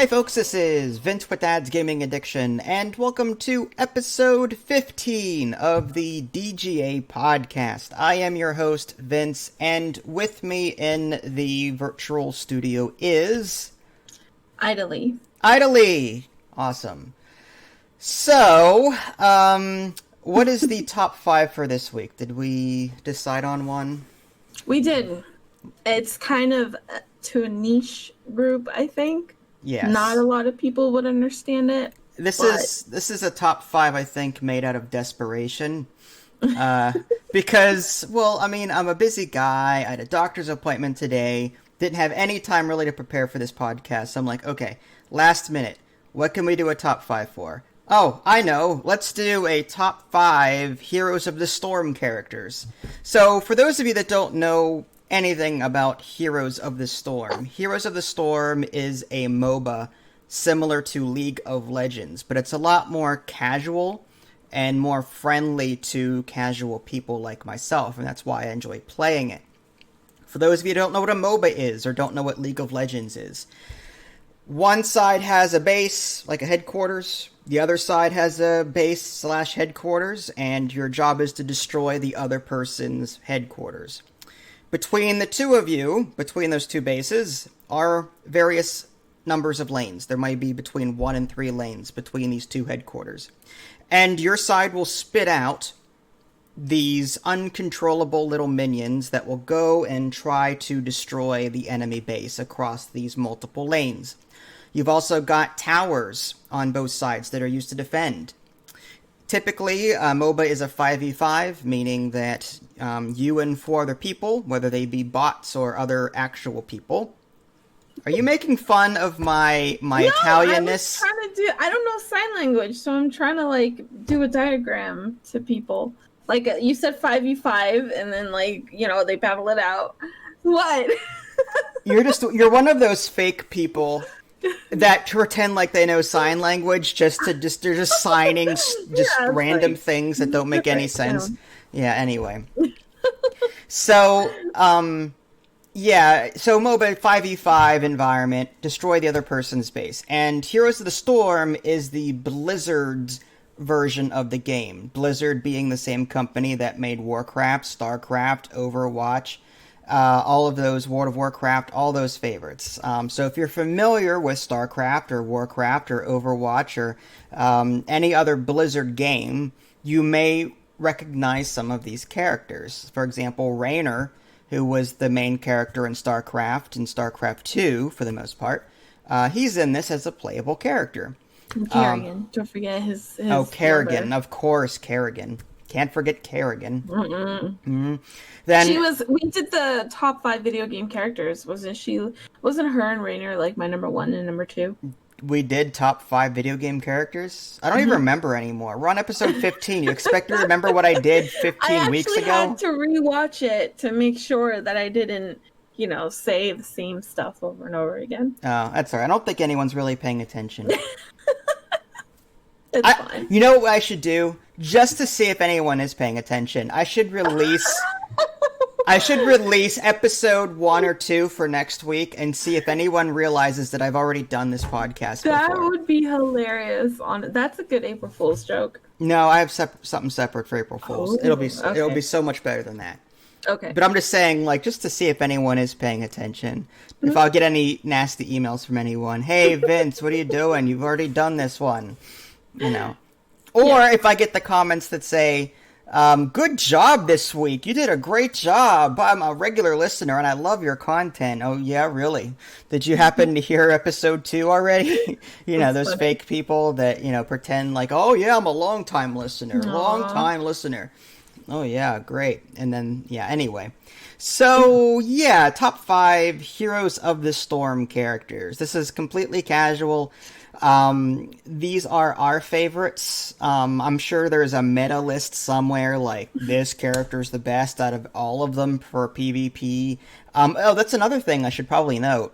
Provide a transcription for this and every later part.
Hey folks, this is Vince with Dad's Gaming Addiction, and welcome to episode 15 of the DGA podcast. I am your host, Vince, and with me in the virtual studio is... Idly. Awesome. So, what is the top 5 for this week? Did we decide on one? We did. It's kind of to a niche group, I think. Yes. Not a lot of people would understand it. This is a top 5, I think, made out of desperation. Because, well, I mean, I'm a busy guy. I had a doctor's appointment today. Didn't have any time really to prepare for this podcast. So I'm like, okay, last minute. What can we do a top 5 for? Oh, I know. Let's do a top 5 Heroes of the Storm characters. So for those of you that don't know anything about Heroes of the Storm, Heroes of the Storm is a MOBA similar to League of Legends, but it's a lot more casual and more friendly to casual people like myself, and that's why I enjoy playing it. For those of you who don't know what a MOBA is or don't know what League of Legends is, one side has a base, like a headquarters. The other side has a base / headquarters, and your job is to destroy the other person's headquarters. Between the two of you, between those two bases, are various numbers of lanes. There might be between 1 and 3 lanes between these two headquarters. And your side will spit out these uncontrollable little minions that will go and try to destroy the enemy base across these multiple lanes. You've also got towers on both sides that are used to defend. Typically, MOBA is a 5v5, meaning that you and 4 other people, whether they be bots or other actual people. Are you making fun of my Italianness? I don't know sign language, so I'm trying to do a diagram to people. Like you said 5v5 and then they battle it out. What? You're one of those fake people that pretend like they know sign language they're just signing random things that don't make any sense. Yeah, anyway. So MOBA 5v5 environment, destroy the other person's base. And Heroes of the Storm is the Blizzard's version of the game. Blizzard being the same company that made Warcraft, StarCraft, Overwatch, all of those, World of Warcraft, all those favorites. So if you're familiar with StarCraft or Warcraft or Overwatch or any other Blizzard game, you may recognize some of these characters. For example, Raynor, who was the main character in StarCraft 2 for the most part, he's in this as a playable character. Kerrigan, don't forget his Kerrigan, number. Of course, Kerrigan. Can't forget Kerrigan. Mm-hmm. Then we did the top 5 video game characters. Wasn't her and Raynor my number 1 and number 2? We did top 5 video game characters? I don't even remember anymore. We're on episode 15. You expect me to remember what I did 15 weeks ago? I had to rewatch it to make sure that I didn't, say the same stuff over and over again. Oh, that's all right. I don't think anyone's really paying attention. It's fine. You know what I should do? Just to see if anyone is paying attention, I should release episode 1 or 2 for next week and see if anyone realizes that I've already done this podcast before. That would be hilarious. That's a good April Fool's joke. No, I have something separate for April Fool's. Oh, it'll be so much better than that. Okay. But I'm just saying, just to see if anyone is paying attention. If I'll get any nasty emails from anyone. Hey, Vince, what are you doing? You've already done this one. Or if I get the comments that say, good job this week. You did a great job. I'm a regular listener and I love your content. Oh, yeah, really? Did you happen to hear episode 2 already? Those funny fake people that, pretend oh, yeah, I'm a long-time listener. Aww. Long-time listener. Oh, yeah, great. And then, anyway. So, top 5 Heroes of the Storm characters. This is completely casual. These are our favorites. I'm sure there's a meta list somewhere, this character's the best out of all of them for PvP. That's another thing I should probably note.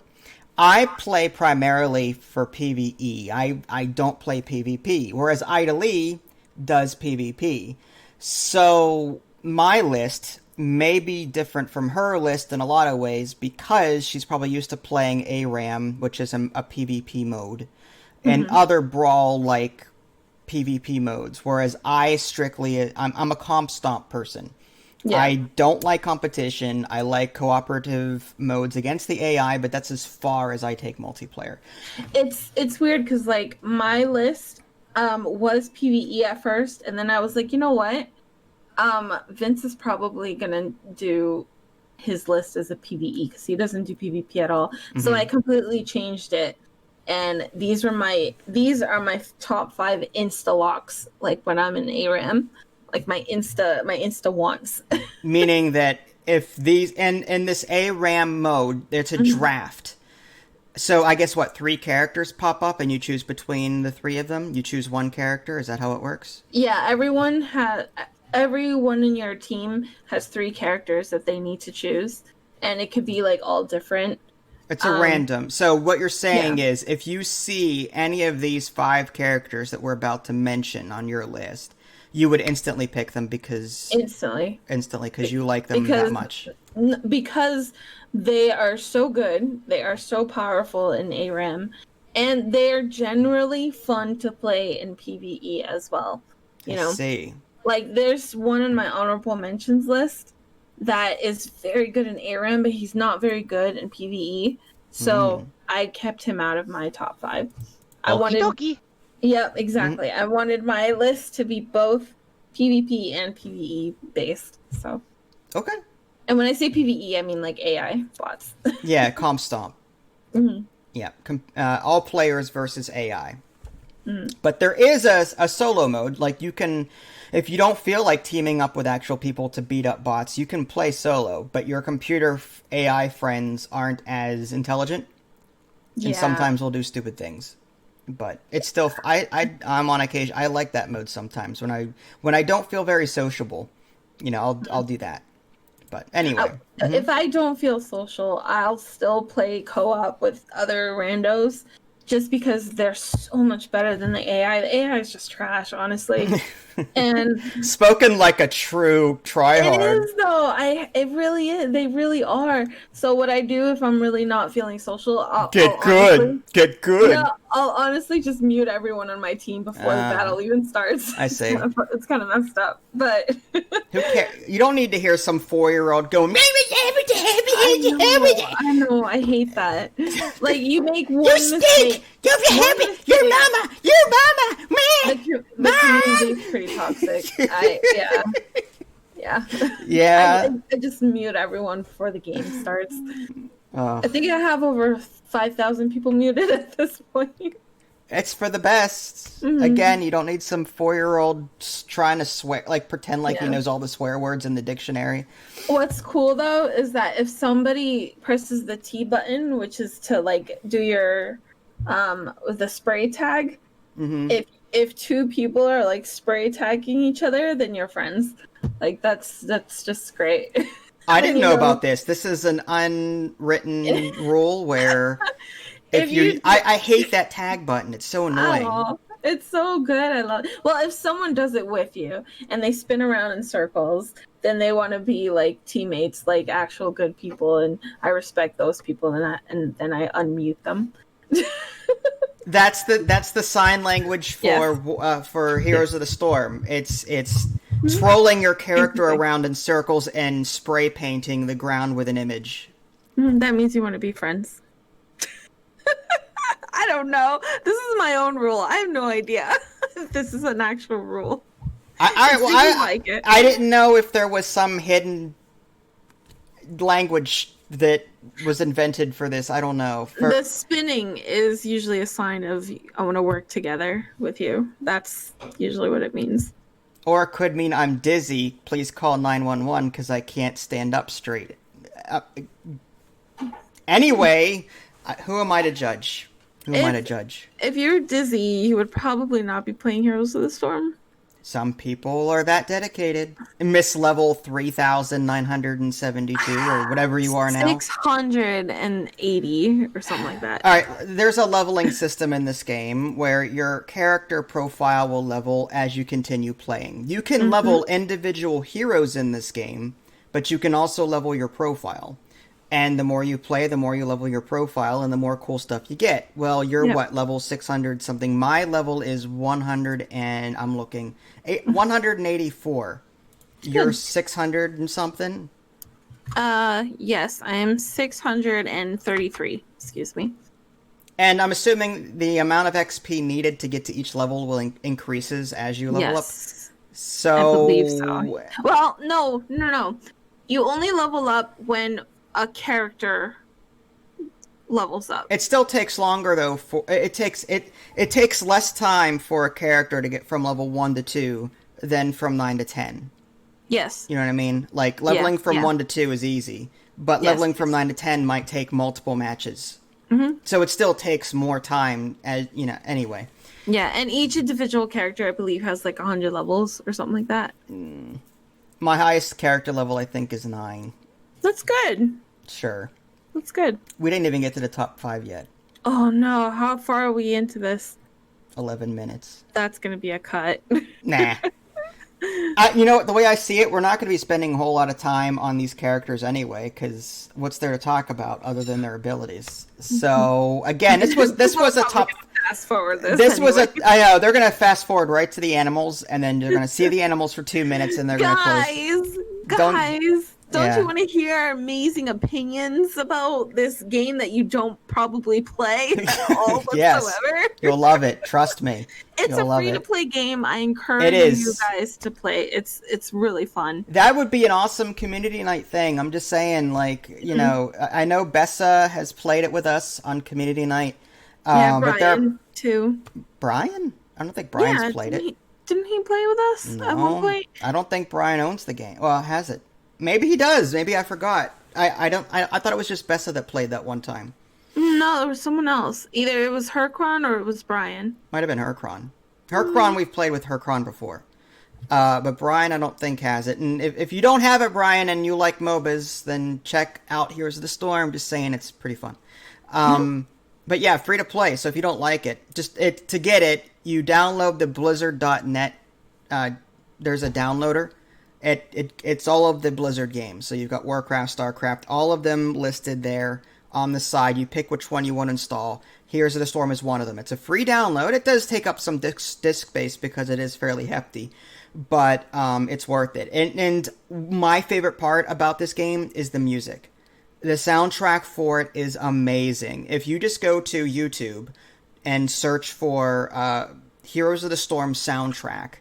I play primarily for PvE. I don't play PvP, whereas Idly does PvP. So, my list may be different from her list in a lot of ways because she's probably used to playing ARAM, which is a PvP mode, and other brawl-like PvP modes, whereas I'm a comp stomp person. Yeah. I don't like competition. I like cooperative modes against the AI, but that's as far as I take multiplayer. It's weird because, like, my list was PvE at first, and then I was like, you know what? Vince is probably gonna do his list as a PvE because he doesn't do PvP at all. So I completely changed it, and these are my top 5 insta locks. Like when I'm in ARAM. Like my insta wants. Meaning that if these in this ARAM mode, it's a draft. So I guess 3 characters pop up and you choose between the 3 of them? You choose one character? Is that how it works? Yeah, everyone in your team has 3 characters that they need to choose. And it could be like all different. It's a random. So what you're saying is if you see any of these 5 characters that we're about to mention on your list, you would instantly pick them because you like them that much. Because they are so good, they are so powerful in ARAM, and they're generally fun to play in PvE as well. You know, see, like there's one on my honorable mentions list that is very good in ARAM, but he's not very good in PvE. So I kept him out of my top 5. Okie Yep, exactly. I wanted my list to be both PvP and PvE based. So okay. And when I say PvE, I mean like AI bots. Yeah, comp stomp. Yeah, all players versus AI. But there is a solo mode. Like you can, if you don't feel like teaming up with actual people to beat up bots, you can play solo. But your computer AI friends aren't as intelligent, and sometimes will do stupid things. But it's still, I'm on occasion. I like that mode sometimes when I don't feel very sociable. You know, I'll do that. But anyway, if I don't feel social, I'll still play co-op with other randos, just because they're so much better than the AI. The AI is just trash, honestly. And spoken like a true tryhard. It is though. It really is. They really are. So what I do if I'm really not feeling social, I'll get good. Yeah, I'll honestly just mute everyone on my team before the battle even starts. I see. It's kind of messed up, but who cares? You don't need to hear some 4-year-old going. I know. I hate that. Like you make one mistake. You're happy. Your mama, man. The community is pretty toxic. Yeah. I just mute everyone before the game starts. I think I have over 5,000 people muted at this point. It's for the best. Again, you don't need some 4-year-old trying to swear, like pretend like he knows all the swear words in the dictionary. What's cool though is that if somebody presses the T button, which is to like do your the spray tag, if 2 people are like spray tagging each other, then you're friends. Like that's just great. I didn't know about this. This is an unwritten rule where I hate that tag button. It's so annoying. Oh, it's so good. I love it. Well, if someone does it with you and they spin around in circles, then they want to be like teammates, like actual good people, and I respect those people, and then I unmute them. That's the sign language for Heroes of the Storm. It's trolling your character around in circles and spray painting the ground with an image. That means you want to be friends. I don't know. This is my own rule. I have no idea if this is an actual rule. I didn't know if there was some hidden language that was invented for this. I don't know. The spinning is usually a sign of I want to work together with you. That's usually what it means. Or it could mean I'm dizzy. Please call 911 because I can't stand up straight. Anyway, who am I to judge? If you're dizzy, you would probably not be playing Heroes of the Storm. Some people are that dedicated. Miss level 3,972 or whatever you are now. 680 or something like that. Alright, there's a leveling system in this game where your character profile will level as you continue playing. You can level individual heroes in this game, but you can also level your profile. And the more you play, the more you level your profile, and the more cool stuff you get. Well, you're what, level 600 something? My level is 100 and I'm looking 184. You're 600 and something? Yes, I am 633. Excuse me. And I'm assuming the amount of XP needed to get to each level will increases as you level up. So I believe so. Well, no. You only level up when a character levels up. It still takes longer though. It takes less time for a character to get from level 1 to 2 than from 9 to 10. Yes. You know what I mean? Like leveling from 1 to 2 is easy, but leveling from 9 to 10 might take multiple matches. Mm-hmm. So it still takes more time, as you know. Anyway. Yeah, and each individual character, I believe, has like 100 levels or something like that. My highest character level, I think, is 9. That's good. Sure. That's good. We didn't even get to the top 5 yet. Oh no! How far are we into this? 11 minutes. That's gonna be a cut. Nah. You know, the way I see it, we're not going to be spending a whole lot of time on these characters anyway, because what's there to talk about other than their abilities? So again, this was a top. Fast forward this. I know they're going to fast forward right to the animals, and then you're going to see the animals for 2 minutes, and they're going to close. Guys, don't you want to hear our amazing opinions about this game that you don't probably play at all whatsoever? Yes, you'll love it. Trust me. It's a free-to-play game. I encourage you guys to play. It's really fun. That would be an awesome community night thing. I'm just saying, like, you know, I know Bessa has played it with us on community night. Brian, too. Brian? I don't think Brian's played it. Didn't he play with us at one point? I don't think Brian owns the game. Well, has it? Maybe he does. Maybe I forgot. I thought it was just Bessa that played that one time. No, there was someone else. Either it was Hercron or it was Brian. Might have been Hercron. Hercron, we've played with Hercron before. But Brian, I don't think has it. And if you don't have it, Brian, and you like MOBAs, then check out Heroes of the Storm. Just saying, it's pretty fun. But yeah, free to play. So if you don't like it, to get it, you download the Blizzard.net. There's a downloader. It's all of the Blizzard games. So you've got Warcraft, Starcraft, all of them listed there on the side. You pick which one you want to install. Heroes of the Storm is one of them. It's a free download. It does take up some disk space because it is fairly hefty, but it's worth it. And my favorite part about this game is the music. The soundtrack for it is amazing. If you just go to YouTube and search for Heroes of the Storm soundtrack,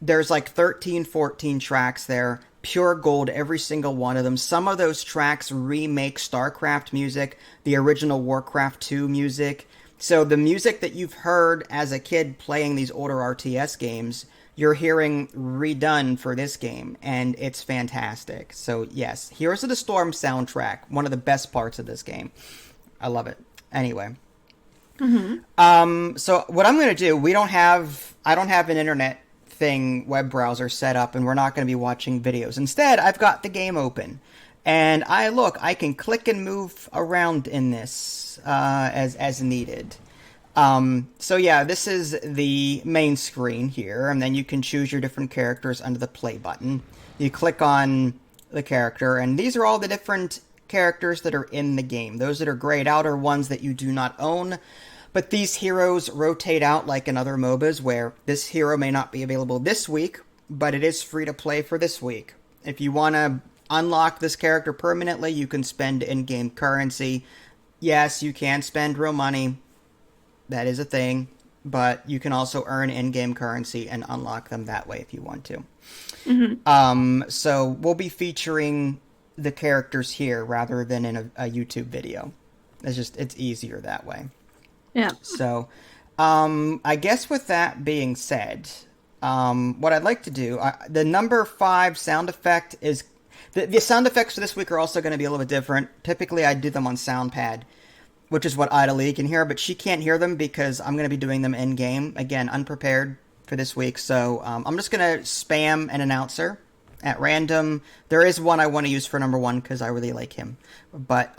there's like 13, 14 tracks there. Pure gold, every single one of them. Some of those tracks remake StarCraft music, the original Warcraft 2 music. So the music that you've heard as a kid playing these older RTS games, you're hearing redone for this game, and it's fantastic. So yes, Heroes of the Storm soundtrack, one of the best parts of this game. I love it. Anyway. So what I'm going to do, I don't have an internet web browser set up, and we're not going to be watching videos. Instead, I've got the game open, and I can click and move around in this as needed. So yeah, this is the main screen here, and then you can choose your different characters under the play button. You click on the character, and these are all the different characters that are in the game. Those that are grayed out are ones that you do not own. But these heroes rotate out like in other MOBAs, where this hero may not be available this week, but it is free to play for this week. If you want to unlock this character permanently, you can spend in-game currency. Yes, you can spend real money. That is a thing. But you can also earn in-game currency and unlock them that way if you want to. So we'll be featuring the characters here rather than in a YouTube video. It's easier that way. Yeah. So, I guess with that being said, what I'd like to do, the number 5 sound effect is... The sound effects for this week are also going to be a little bit different. Typically, I do them on SoundPad, which is what Idalee can hear, but she can't hear them because I'm going to be doing them in-game. Again, unprepared for this week, so I'm just going to spam an announcer at random. There is one I want to use for number 1 because I really like him. But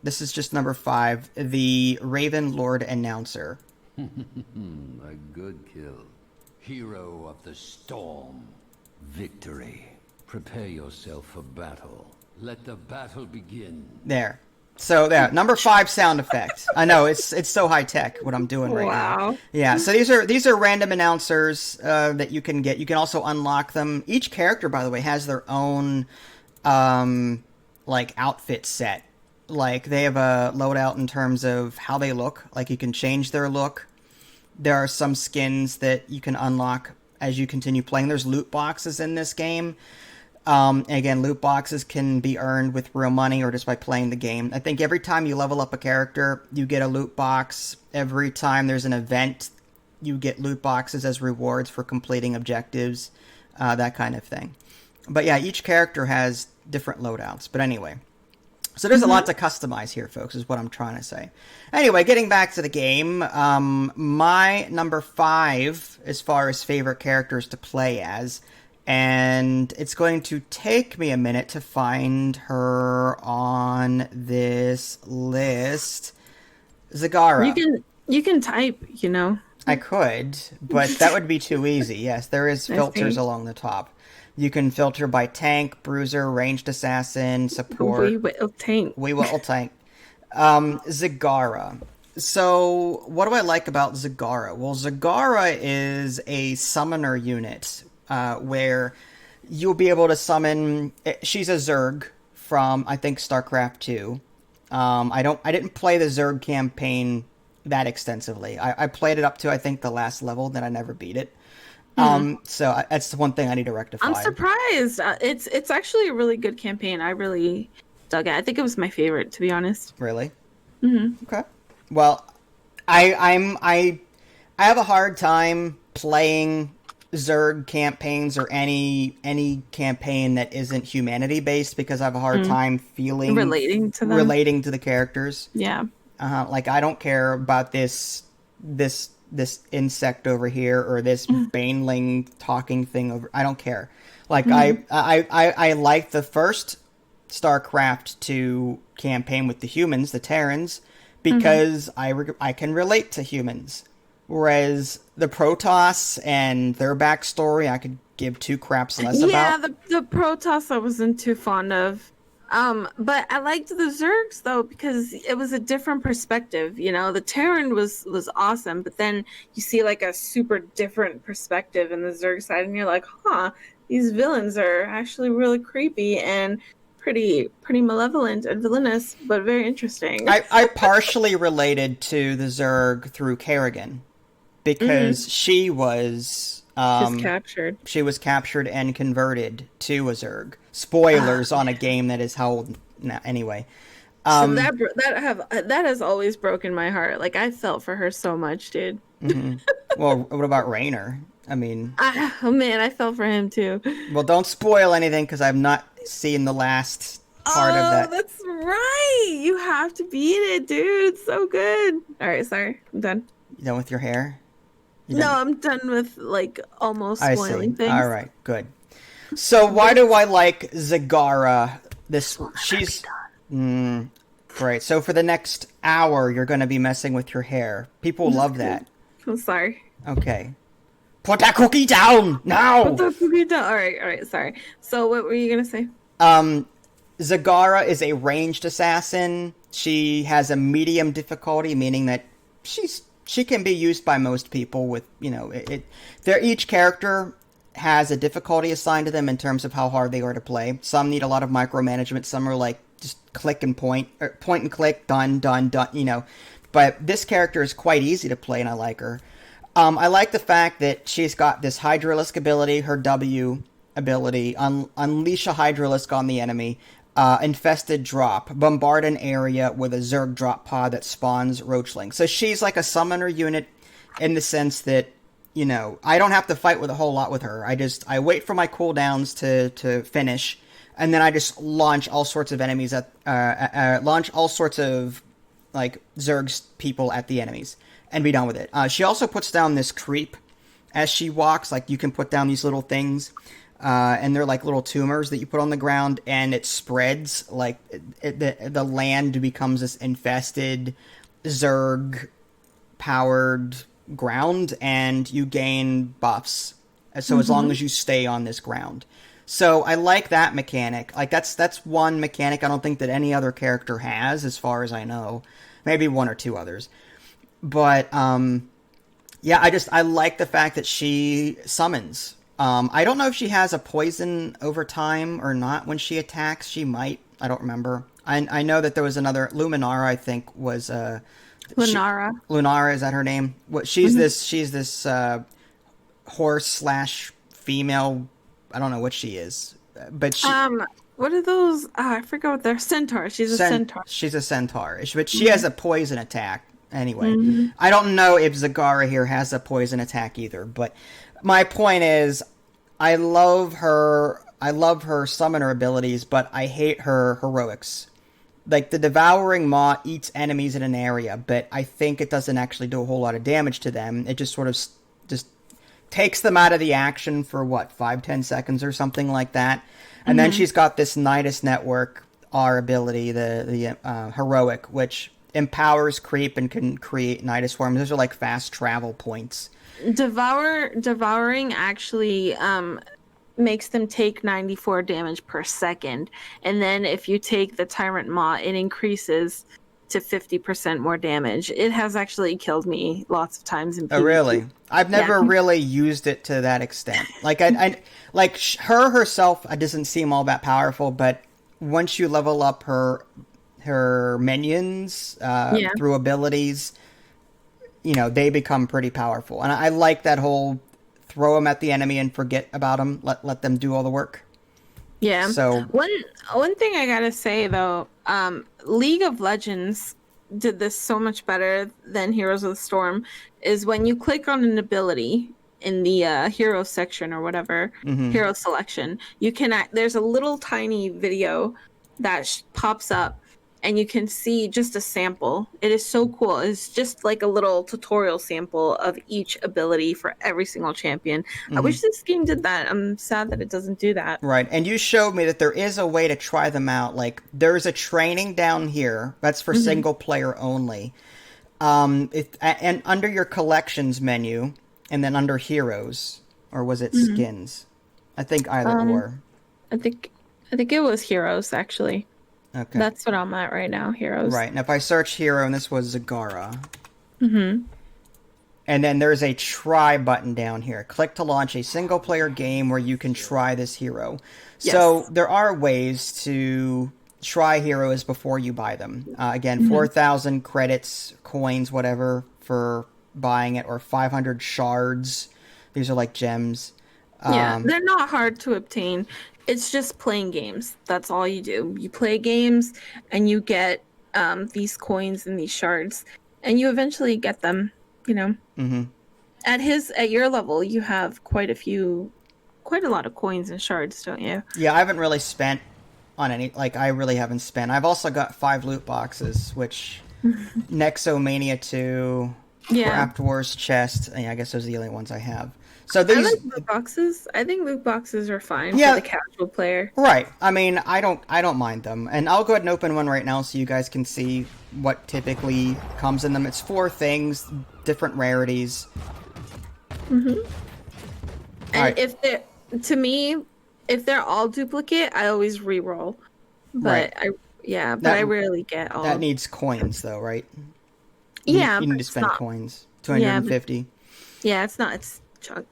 this is just number 5, the Raven Lord announcer. A good kill. Hero of the Storm. Victory. Prepare yourself for battle. Let the battle begin. There. So there, number 5 sound effect. I know it's so high tech what I'm doing right now. Yeah. So these are random announcers that you can get. You can also unlock them. Each character, by the way, has their own like outfit set. Like they have a loadout in terms of how they look. Like you can change their look. There are some skins that you can unlock as you continue playing. There's loot boxes in this game. Again, loot boxes can be earned with real money or just by playing the game. I think every time you level up a character, you get a loot box. Every time there's an event, you get loot boxes as rewards for completing objectives, that kind of thing. But yeah, each character has different loadouts. But anyway, so there's a lot to customize here, folks, is what I'm trying to say. Anyway, getting back to the game, my number 5 as far as favorite characters to play as, and it's going to take me a minute to find her on this list. Zagara. You can type, you know. I could, but that would be too easy. Yes, there is filters along the top. You can filter by tank, bruiser, ranged assassin, support. We will tank. Zagara. So, what do I like about Zagara? Well, Zagara is a summoner unit where you'll be able to summon. She's a Zerg from, I think, StarCraft 2. I didn't play the Zerg campaign that extensively. I played it up to, I think, the last level, then I never beat it. So that's the one thing I need to rectify. I'm surprised. It's actually a really good campaign. I really dug it. I think it was my favorite, to be honest. Really? Mm-hmm. Okay. Well, I have a hard time playing Zerg campaigns or any campaign that isn't humanity based because I have a hard time relating to the characters. Yeah. Like I don't care about this insect over here or this baneling talking thing over. I don't care. Like I like the first StarCraft 2 campaign with the humans, the Terrans, because I can relate to humans. Whereas the Protoss and their backstory, I could give 2 craps less about. Yeah, the Protoss I wasn't too fond of. But I liked the Zergs though because it was a different perspective. You know, the Terran was awesome, but then you see like a super different perspective in the Zerg side, and you're like, huh, these villains are actually really creepy and pretty malevolent and villainous, but very interesting. I partially related to the Zerg through Kerrigan because she was captured. She was captured and converted to a Zerg. Spoilers on a game that is how old now. Anyway, so that has always broken my heart. Like I felt for her so much, dude. Well, what about Raynor? I mean, oh man, I felt for him too. Well, don't spoil anything because I've not seen the last part of that. Oh, that's right. You have to beat it, dude. It's so good. All right, sorry, I'm done. You done with your hair? No, I'm done with like almost spoiling things. All right, good. So why do I like Zagara? She's great. So for the next hour, you're going to be messing with your hair. People love that. I'm sorry. Okay. Put that cookie down now. Put that cookie down. All right. Sorry. So what were you going to say? Zagara is a ranged assassin. She has a medium difficulty, meaning that she can be used by most people with, you know, each character has a difficulty assigned to them in terms of how hard they are to play. Some need a lot of micromanagement. Some are like just click and point, or point and click, done, you know. But this character is quite easy to play, and I like her. I like the fact that she's got this Hydralisk ability, her W ability, unleash a Hydralisk on the enemy, infested drop, bombard an area with a Zerg drop pod that spawns Roachling. So she's like a summoner unit in the sense that, you know, I don't have to fight with a whole lot with her. I wait for my cooldowns to finish, and then I just launch all sorts of enemies launch all sorts of like Zerg's people at the enemies and be done with it. She also puts down this creep as she walks. Like you can put down these little things, and they're like little tumors that you put on the ground, and it spreads. Like the land becomes this infested Zerg powered ground, and you gain buffs. So as long as you stay on this ground. So I like that mechanic. Like that's one mechanic I don't think that any other character has, as far as I know. Maybe one or two others. But yeah, I like the fact that she summons. I don't know if she has a poison over time or not when she attacks. She might. I don't remember. I know that there was another Luminara. I think was Lunara. Lunara, is that her name? What she's this horse slash female. I don't know what she is, but she. What are those? I forgot what they're. Centaur. She's a centaur. She's a centaur, but she has a poison attack. Anyway, I don't know if Zagara here has a poison attack either, but my point is, I love her summoner abilities, but I hate her heroics. Like, the Devouring Maw eats enemies in an area, but I think it doesn't actually do a whole lot of damage to them. It just sort of just takes them out of the action for, 5-10 seconds or something like that. And then she's got this Nidus Network R ability, the heroic, which empowers creep and can create Nidus forms. Those are like fast travel points. Devouring actually makes them take 94 damage per second, and then if you take the Tyrant Maw, it increases to 50% more damage. It has actually killed me lots of times in PvP. Oh, really? I've never really used it to that extent. Like, I like her herself, it doesn't seem all that powerful, but once you level up her minions through abilities, they become pretty powerful. And I like that whole throw them at the enemy and forget about them. Let them do all the work. Yeah. So one thing I gotta say though, League of Legends did this so much better than Heroes of the Storm. Is when you click on an ability in the hero section or whatever, hero selection, you can there's a little tiny video that pops up. And you can see just a sample. It is so cool. It's just like a little tutorial sample of each ability for every single champion. I wish this game did that. I'm sad that it doesn't do that. Right. And you showed me that there is a way to try them out. Like, there's a training down here. That's for single player only. And under your collections menu, and then under heroes, or was it skins? I think either or. I think it was heroes, actually. Okay. That's what I'm at right now, heroes. Right, and if I search hero, and this was Zagara. And then there's a try button down here. Click to launch a single-player game where you can try this hero. Yes. So there are ways to try heroes before you buy them. Again, 4,000 credits, coins, whatever, for buying it, or 500 shards. These are like gems. Yeah, they're not hard to obtain. It's just playing games. That's all you do. You play games, and you get these coins and these shards, and you eventually get them. At your level, you have quite a lot of coins and shards, don't you? Yeah, I haven't really spent on any. Like, I really haven't spent. I've also got 5 loot boxes, which Nexomania 2, Craft Wars chest. I guess those are the only ones I have. So these, I like loot boxes. I think loot boxes are fine for the casual player. Right. I mean, I don't mind them. And I'll go ahead and open one right now so you guys can see what typically comes in them. It's 4 things, different rarities. And if they're all duplicate, I always re-roll. But I rarely get all. That needs coins though, right? Yeah, you need to spend coins. 250. Yeah, it's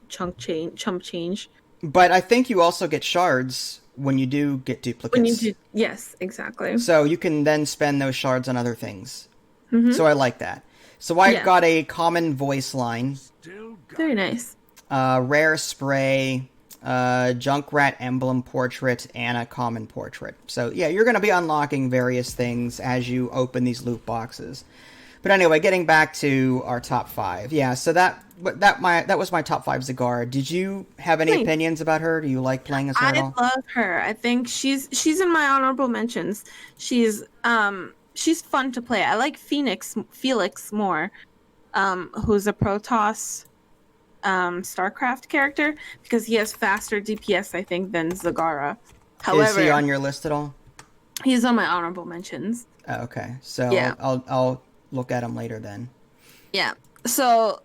chump change. But I think you also get shards when you do get duplicates. Yes, exactly. So you can then spend those shards on other things. So I like that. So I got a common voice line. Very nice. Rare spray, Junkrat emblem portrait, and a common portrait. So yeah, you're going to be unlocking various things as you open these loot boxes. But anyway, getting back to our top 5. Yeah, so that was my top 5 Zagara. Did you have any opinions about her? Do you like playing as her at all? I love her. I think she's in my honorable mentions. She's fun to play. I like Felix more, who's a Protoss StarCraft character, because he has faster DPS, I think, than Zagara. However, is he on your list at all? He's on my honorable mentions. Oh, okay, so I'll look at him later then. Yeah. So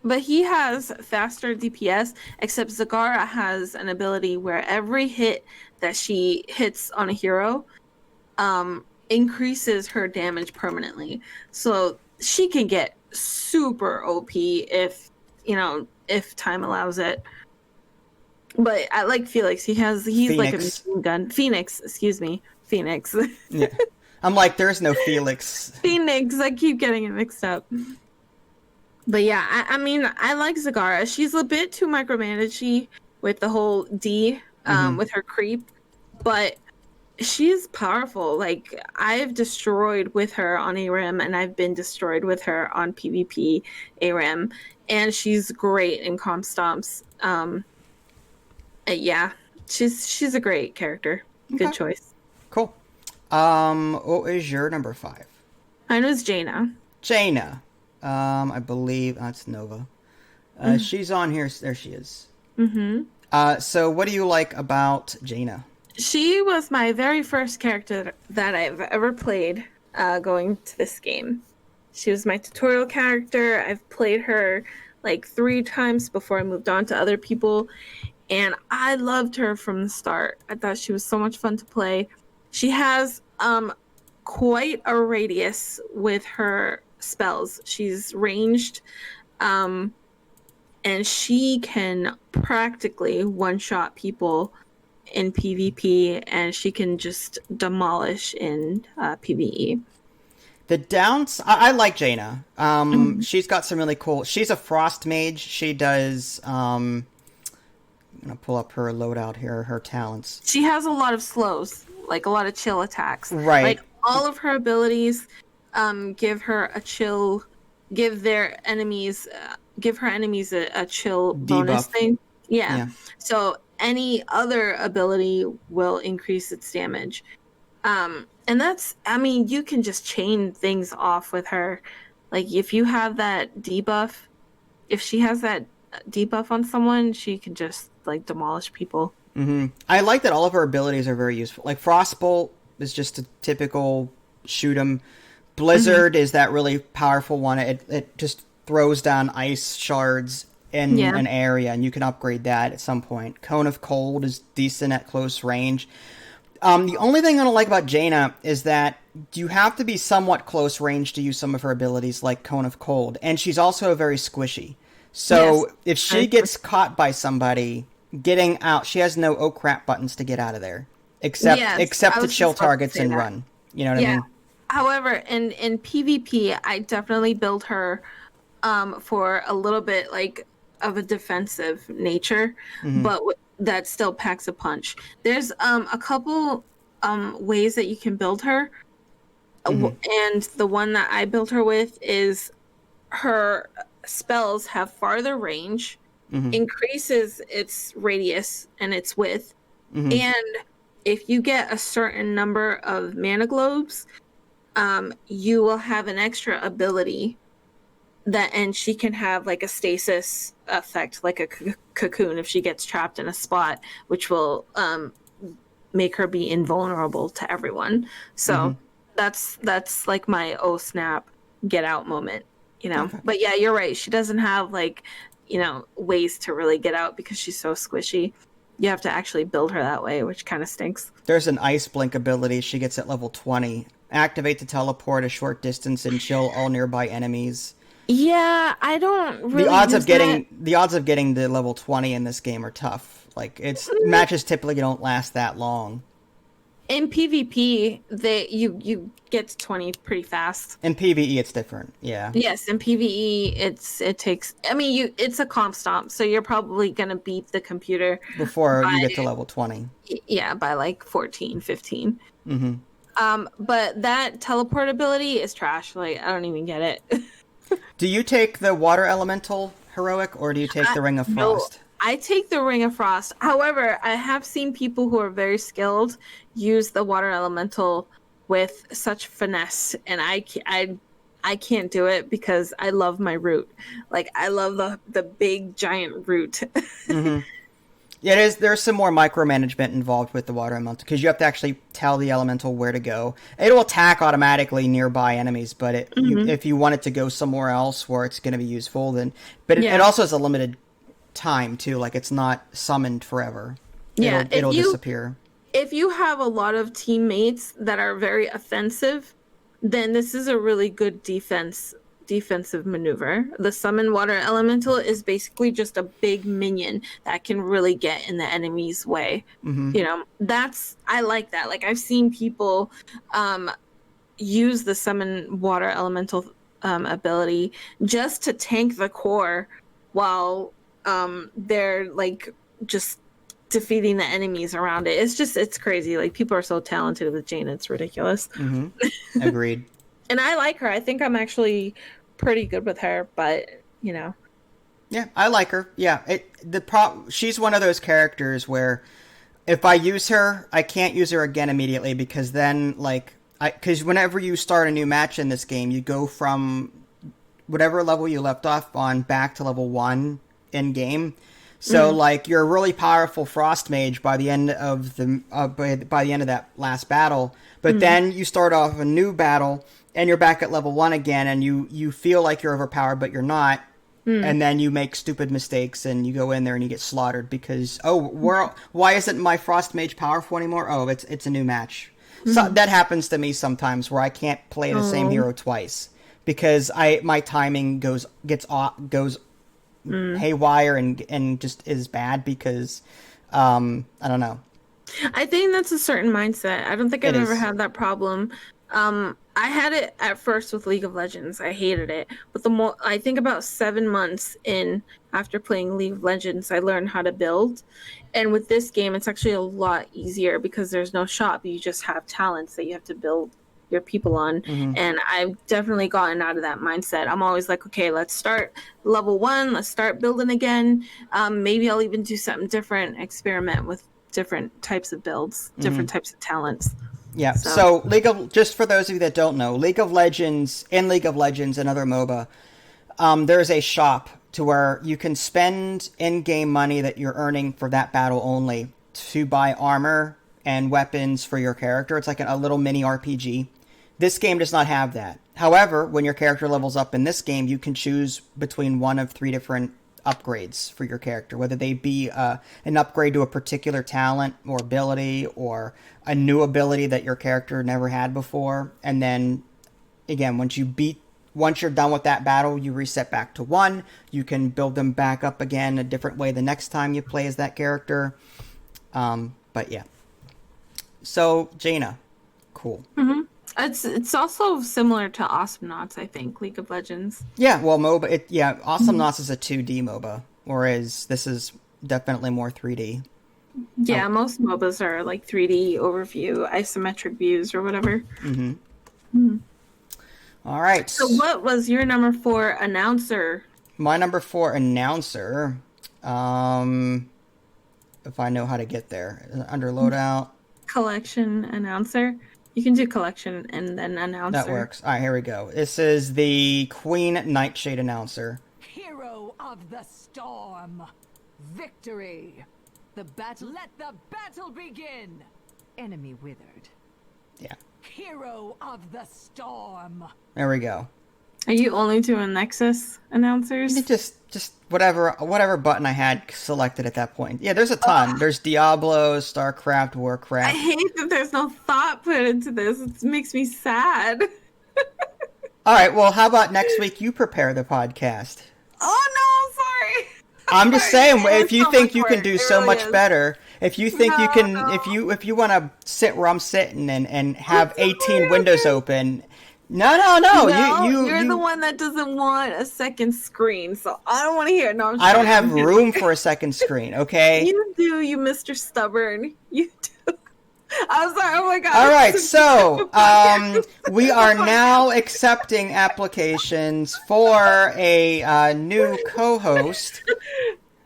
But he has faster DPS, except Zagara has an ability where every hit that she hits on a hero increases her damage permanently. So she can get super OP if time allows it. But I like Felix. He's Phoenix. like a machine gun. Phoenix, excuse me. Phoenix. Yeah. I'm like, there's no Felix. Phoenix, I keep getting it mixed up. But yeah, I mean, I like Zagara. She's a bit too micromanagey with the whole D, with her creep, but she's powerful. Like, I've destroyed with her on ARAM, and I've been destroyed with her on PvP ARAM, and she's great in comp stomps. Yeah, she's a great character. Good choice. Cool. What is your number 5? Mine was Jaina. Jaina. I believe that's Nova. She's on here. There she is. Mm-hmm. So what do you like about Jaina? She was my very first character that I've ever played going to this game. She was my tutorial character. I've played her like 3 times before I moved on to other people, and I loved her from the start. I thought she was so much fun to play. She has quite a radius with her spells. She's ranged, and she can practically one-shot people in PvP, and she can just demolish in PvE. The downs, I like Jaina. She's got some really cool. She's a frost mage. She does. I'm gonna pull up her loadout here. Her talents. She has a lot of slows, like a lot of chill attacks. Right. Like all of her abilities, give her a chill. Give her enemies a chill bonus Debuff. thing. Yeah. So any other ability will increase its damage. And that's, I mean, you can just chain things off with her. Like, if you have that debuff, if she has that debuff on someone, she can just, like, demolish people. Mm-hmm. I like that all of her abilities are very useful. Like, Frostbolt is just a typical shoot 'em. Blizzard is that really powerful one. It just throws down ice shards in an area, and you can upgrade that at some point. Cone of Cold is decent at close range. The only thing I don't like about Jaina is that you have to be somewhat close range to use some of her abilities, like Cone of Cold, and she's also very squishy. So if she gets caught by somebody, getting out, she has no oh crap buttons to get out of there, except to chill targets and run. You know what I mean? However, in PvP, I definitely build her for a little bit like of a defensive nature, but that still packs a punch. There's a couple ways that you can build her, and the one that I built her with is her spells have farther range, increases its radius and its width, and if you get a certain number of mana globes, you will have an extra ability and she can have like a stasis effect, like a cocoon if she gets trapped in a spot, which will make her be invulnerable to everyone. So that's like my oh snap, get out moment, you know. But yeah, you're right, she doesn't have like, you know, ways to really get out because she's so squishy. You have to actually build her that way, which kind of stinks. There's an Ice Blink ability she gets at level 20. Activate to teleport a short distance and chill all nearby enemies. Yeah, I don't really the odds of getting the level 20 in this game are tough. Like, it's matches typically don't last that long. In PvP, you get to 20 pretty fast. In PvE, it's different. Yeah. Yes, in PvE, it takes. I mean, it's a comp stomp, so you're probably gonna beat the computer before you get to level 20. Yeah, by like 14, 15. But that teleport ability is trash. Like, I don't even get it. Do you take the water elemental heroic, or do you take the Ring of Frost? No, I take the Ring of Frost. However, I have seen people who are very skilled use the water elemental with such finesse, and I can't do it because I love my root. Like, I love the big giant root. Yeah, it is. There's some more micromanagement involved with the water elemental because you have to actually tell the elemental where to go. It'll attack automatically nearby enemies, but if you want it to go somewhere else where it's going to be useful, then. But it also has a limited time too. Like it's not summoned forever. Yeah, it'll disappear. If you have a lot of teammates that are very offensive, then this is a really good defensive maneuver. The summon water elemental is basically just a big minion that can really get in the enemy's way. You know, I like that. Like I've seen people use the summon water elemental ability just to tank the core while they're like just defeating the enemies around it. It's crazy. Like people are so talented with Jaina, it's ridiculous. Agreed. And I like her. I think I'm actually pretty good with her, but you know. Yeah, I like her. Yeah, she's one of those characters where if I use her, I can't use her again immediately because then because whenever you start a new match in this game, you go from whatever level you left off on back to level 1 in game. So you're a really powerful frost mage by the end of by the end of that last battle, but then you start off a new battle and you're back at level 1 again, and you feel like you're overpowered, but you're not, and then you make stupid mistakes and you go in there and you get slaughtered because why isn't my frost mage powerful anymore? Oh, it's a new match. So that happens to me sometimes where I can't play the same hero twice because my timing goes haywire and just is bad because I don't know. I think that's a certain mindset. I don't think I've ever had that problem. I had it at first with League of Legends. I hated it. But I think about 7 months in after playing League of Legends, I learned how to build. And with this game, it's actually a lot easier because there's no shop. You just have talents that you have to build your people on. And I've definitely gotten out of that mindset. I'm always like, okay, let's start level 1. Let's start building again. Maybe I'll even do something different, experiment with different types of builds, different types of talents. Yeah, so just for those of you that don't know, League of Legends and other MOBA, there's a shop to where you can spend in-game money that you're earning for that battle only to buy armor and weapons for your character. It's like a little mini RPG. This game does not have that. However, when your character levels up in this game, you can choose between one of 3 different upgrades for your character, whether they be an upgrade to a particular talent or ability or a new ability that your character never had before. And then again, once you're done with that battle, you reset back to 1. You can build them back up again a different way the next time you play as that character. But yeah. So Jaina, cool. It's also similar to Awesomenauts, I think, League of Legends. Yeah, well, MOBA, Awesomenauts is a 2D MOBA, whereas this is definitely more 3D. Yeah, most MOBAs are like 3D overview, isometric views, or whatever. All right. So what was your number 4 announcer? My number 4 announcer, if I know how to get there, under loadout. Collection announcer. You can do collection and then announcer. That works. All right, here we go. This is the Queen Nightshade announcer. Hero of the storm. Victory. Let the battle begin. Enemy withered. Yeah. Hero of the storm. There we go. Are you only doing Nexus announcers? Just whatever button I had selected at that point. Yeah, there's a ton. There's Diablo, StarCraft, Warcraft. I hate that there's no thought put into this. It makes me sad. All right, well, how about next week you prepare the podcast? Oh no, sorry. I'm just saying, if you think you can do so much is. better, if you think you can, if you want to sit where I'm sitting and have 18 windows open. No. You're the one that doesn't want a second screen, so I don't want to hear it. No, I don't have room for a second screen, okay? You do, you Mr. Stubborn. You do. I'm sorry, oh my god. All right, so we are now accepting applications for a new co-host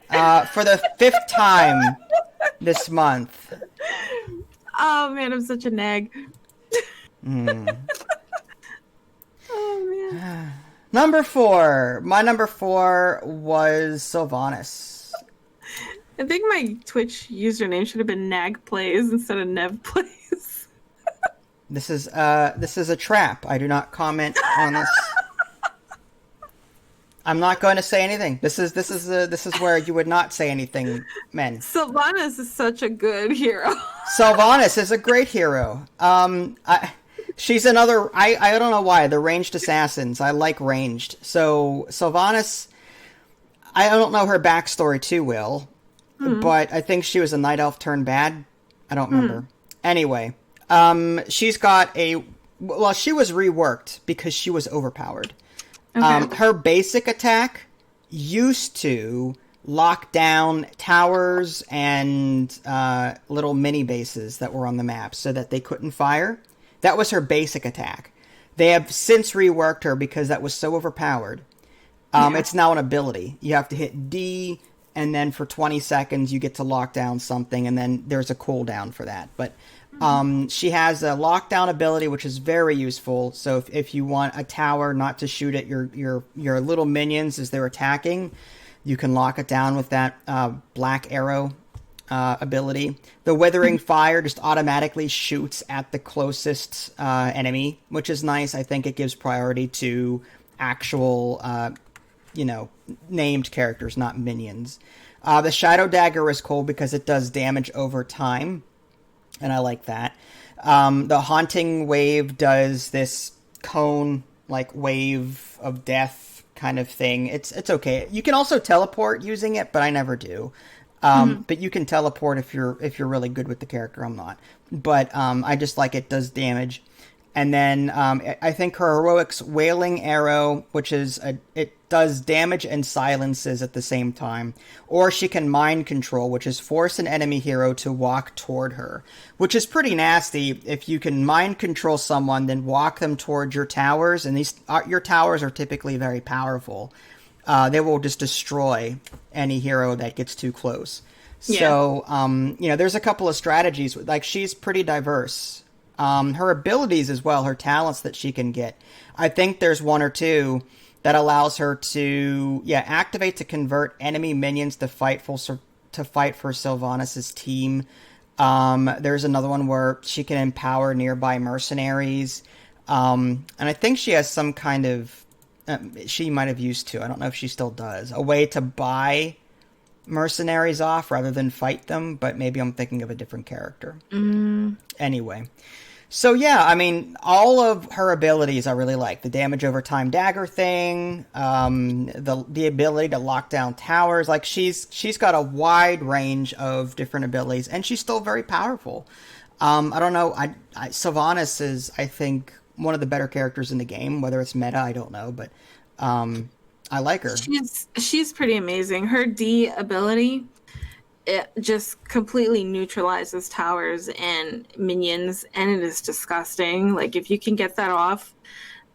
for the 5th time this month. Oh man, I'm such a nag. Oh man. Number 4. My number 4 was Sylvanas. I think my Twitch username should have been Nag Plays instead of Nev Plays. This is a trap. I do not comment on this. I'm not going to say anything. This is where you would not say anything, men. Sylvanas is such a good hero. Sylvanas is a great hero. She's another. I don't know why, the ranged assassins. I like ranged. So Sylvanas, I don't know her backstory too well, but I think she was a night elf turned bad. I don't remember. Anyway, she's got a. Well, she was reworked because she was overpowered. Okay. Her basic attack used to lock down towers and little mini bases that were on the map so that they couldn't fire. That was her basic attack. They have since reworked her because that was so overpowered. It's now an ability. You have to hit D, and then for 20 seconds you get to lock down something, and then there's a cooldown for that. But she has a lockdown ability, which is very useful. So if you want a tower not to shoot at your little minions as they're attacking, you can lock it down with that black arrow ability. The Withering Fire just automatically shoots at the closest enemy, which is nice. I think it gives priority to actual, named characters, not minions. The Shadow Dagger is cool because it does damage over time, and I like that. The Haunting Wave does this cone, wave of death kind of thing. It's okay. You can also teleport using it, but I never do. But you can teleport if you're really good with the character. I'm not. But I just like it does damage. And then I think her Heroic's Wailing Arrow, which is it does damage and silences at the same time. Or she can Mind Control, which is force an enemy hero to walk toward her, which is pretty nasty. If you can Mind Control someone, then walk them towards your towers, and your towers are typically very powerful. They will just destroy any hero that gets too close. Yeah. So, there's a couple of strategies. She's pretty diverse. Her abilities as well, her talents that she can get. I think there's one or two that allows her to, activate to convert enemy minions to fight for Sylvanas' team. There's another one where she can empower nearby mercenaries. And I think she has some kind of, she might have used to, I don't know if she still does, a way to buy mercenaries off rather than fight them, but maybe I'm thinking of a different character. Anyway. So all of her abilities I really like. The damage over time dagger thing, the ability to lock down towers. She's got a wide range of different abilities, and she's still very powerful. I don't know. Sylvanas is, I think, one of the better characters in the game. Whether it's meta, I don't know, but I like her. She's pretty amazing. Her D ability, it just completely neutralizes towers and minions, and it is disgusting. If you can get that off,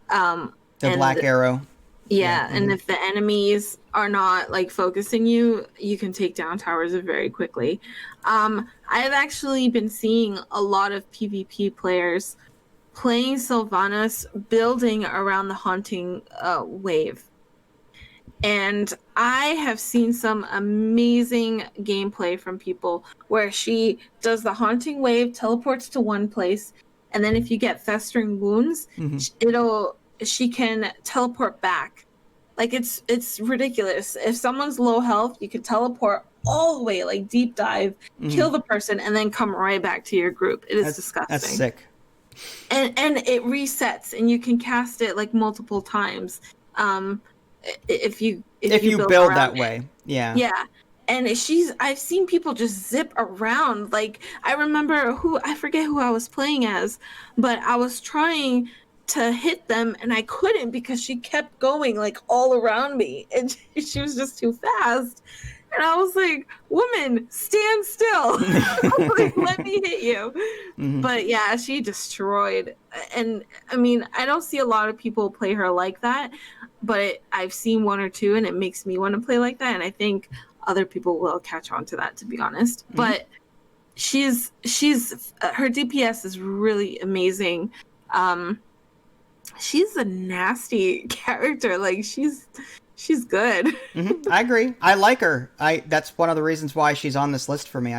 the black arrow. Yeah, and if the enemies are not focusing you, you can take down towers very quickly. I've actually been seeing a lot of PvP players playing Sylvanas, building around the Haunting Wave. And I have seen some amazing gameplay from people where she does the Haunting Wave, teleports to one place, and then if you get Festering Wounds, she can teleport back. It's ridiculous. If someone's low health, you can teleport all the way, deep dive, kill the person, and then come right back to your group. It is disgusting. That's sick. And it resets, and you can cast it multiple times. If you build that way. Yeah. And I've seen people just zip around. I remember I forget who I was playing as, but I was trying to hit them and I couldn't because she kept going all around me, and she was just too fast. And I was like, woman, stand still. Let me hit you. But yeah, she destroyed. And I don't see a lot of people play her like that, but I've seen one or two, and it makes me want to play like that. And I think other people will catch on to that, to be honest. But she's her DPS is really amazing. She's a nasty character. She's good. I agree. I like her. That's one of the reasons why she's on this list for me.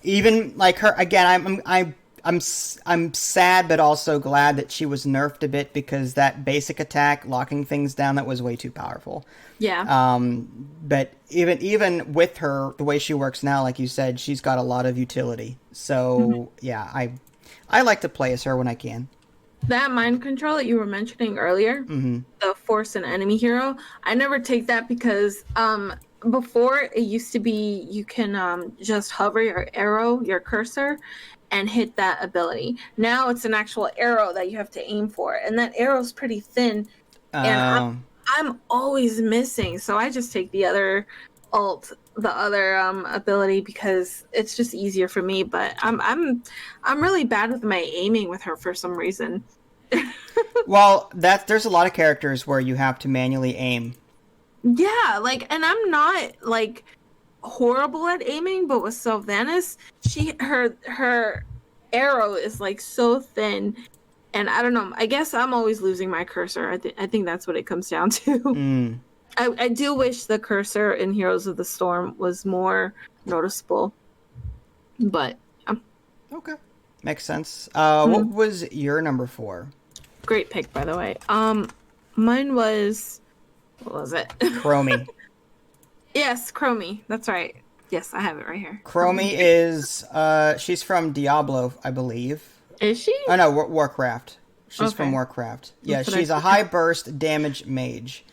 Even like her again. I'm sad, but also glad that she was nerfed a bit because that basic attack locking things down, that was way too powerful. Yeah. But even with her, the way she works now, like you said, she's got a lot of utility. So yeah, I like to play as her when I can. That mind control that you were mentioning earlier, the force an enemy hero, I never take that because before it used to be you can just hover your arrow, your cursor, and hit that ability. Now it's an actual arrow that you have to aim for, and that arrow's pretty thin, and I'm always missing. So I just take the other ability because it's just easier for me. But I'm really bad with my aiming with her for some reason. Well, there's a lot of characters where you have to manually aim. Yeah, like, and I'm not like horrible at aiming, but with Sylvanas, her arrow is like so thin, and I don't know. I guess I'm always losing my cursor. I think that's what it comes down to. I do wish the cursor in Heroes of the Storm was more noticeable, but okay, makes sense. What was your number 4? Great pick, by the way. Mine was, what was it? Chromie. Yes, Chromie. That's right. Yes, I have it right here. Chromie is she's from Diablo, I believe. Is she? Oh no, Warcraft. She's Okay. from Warcraft. Yeah, That's what she's I a high burst damage mage.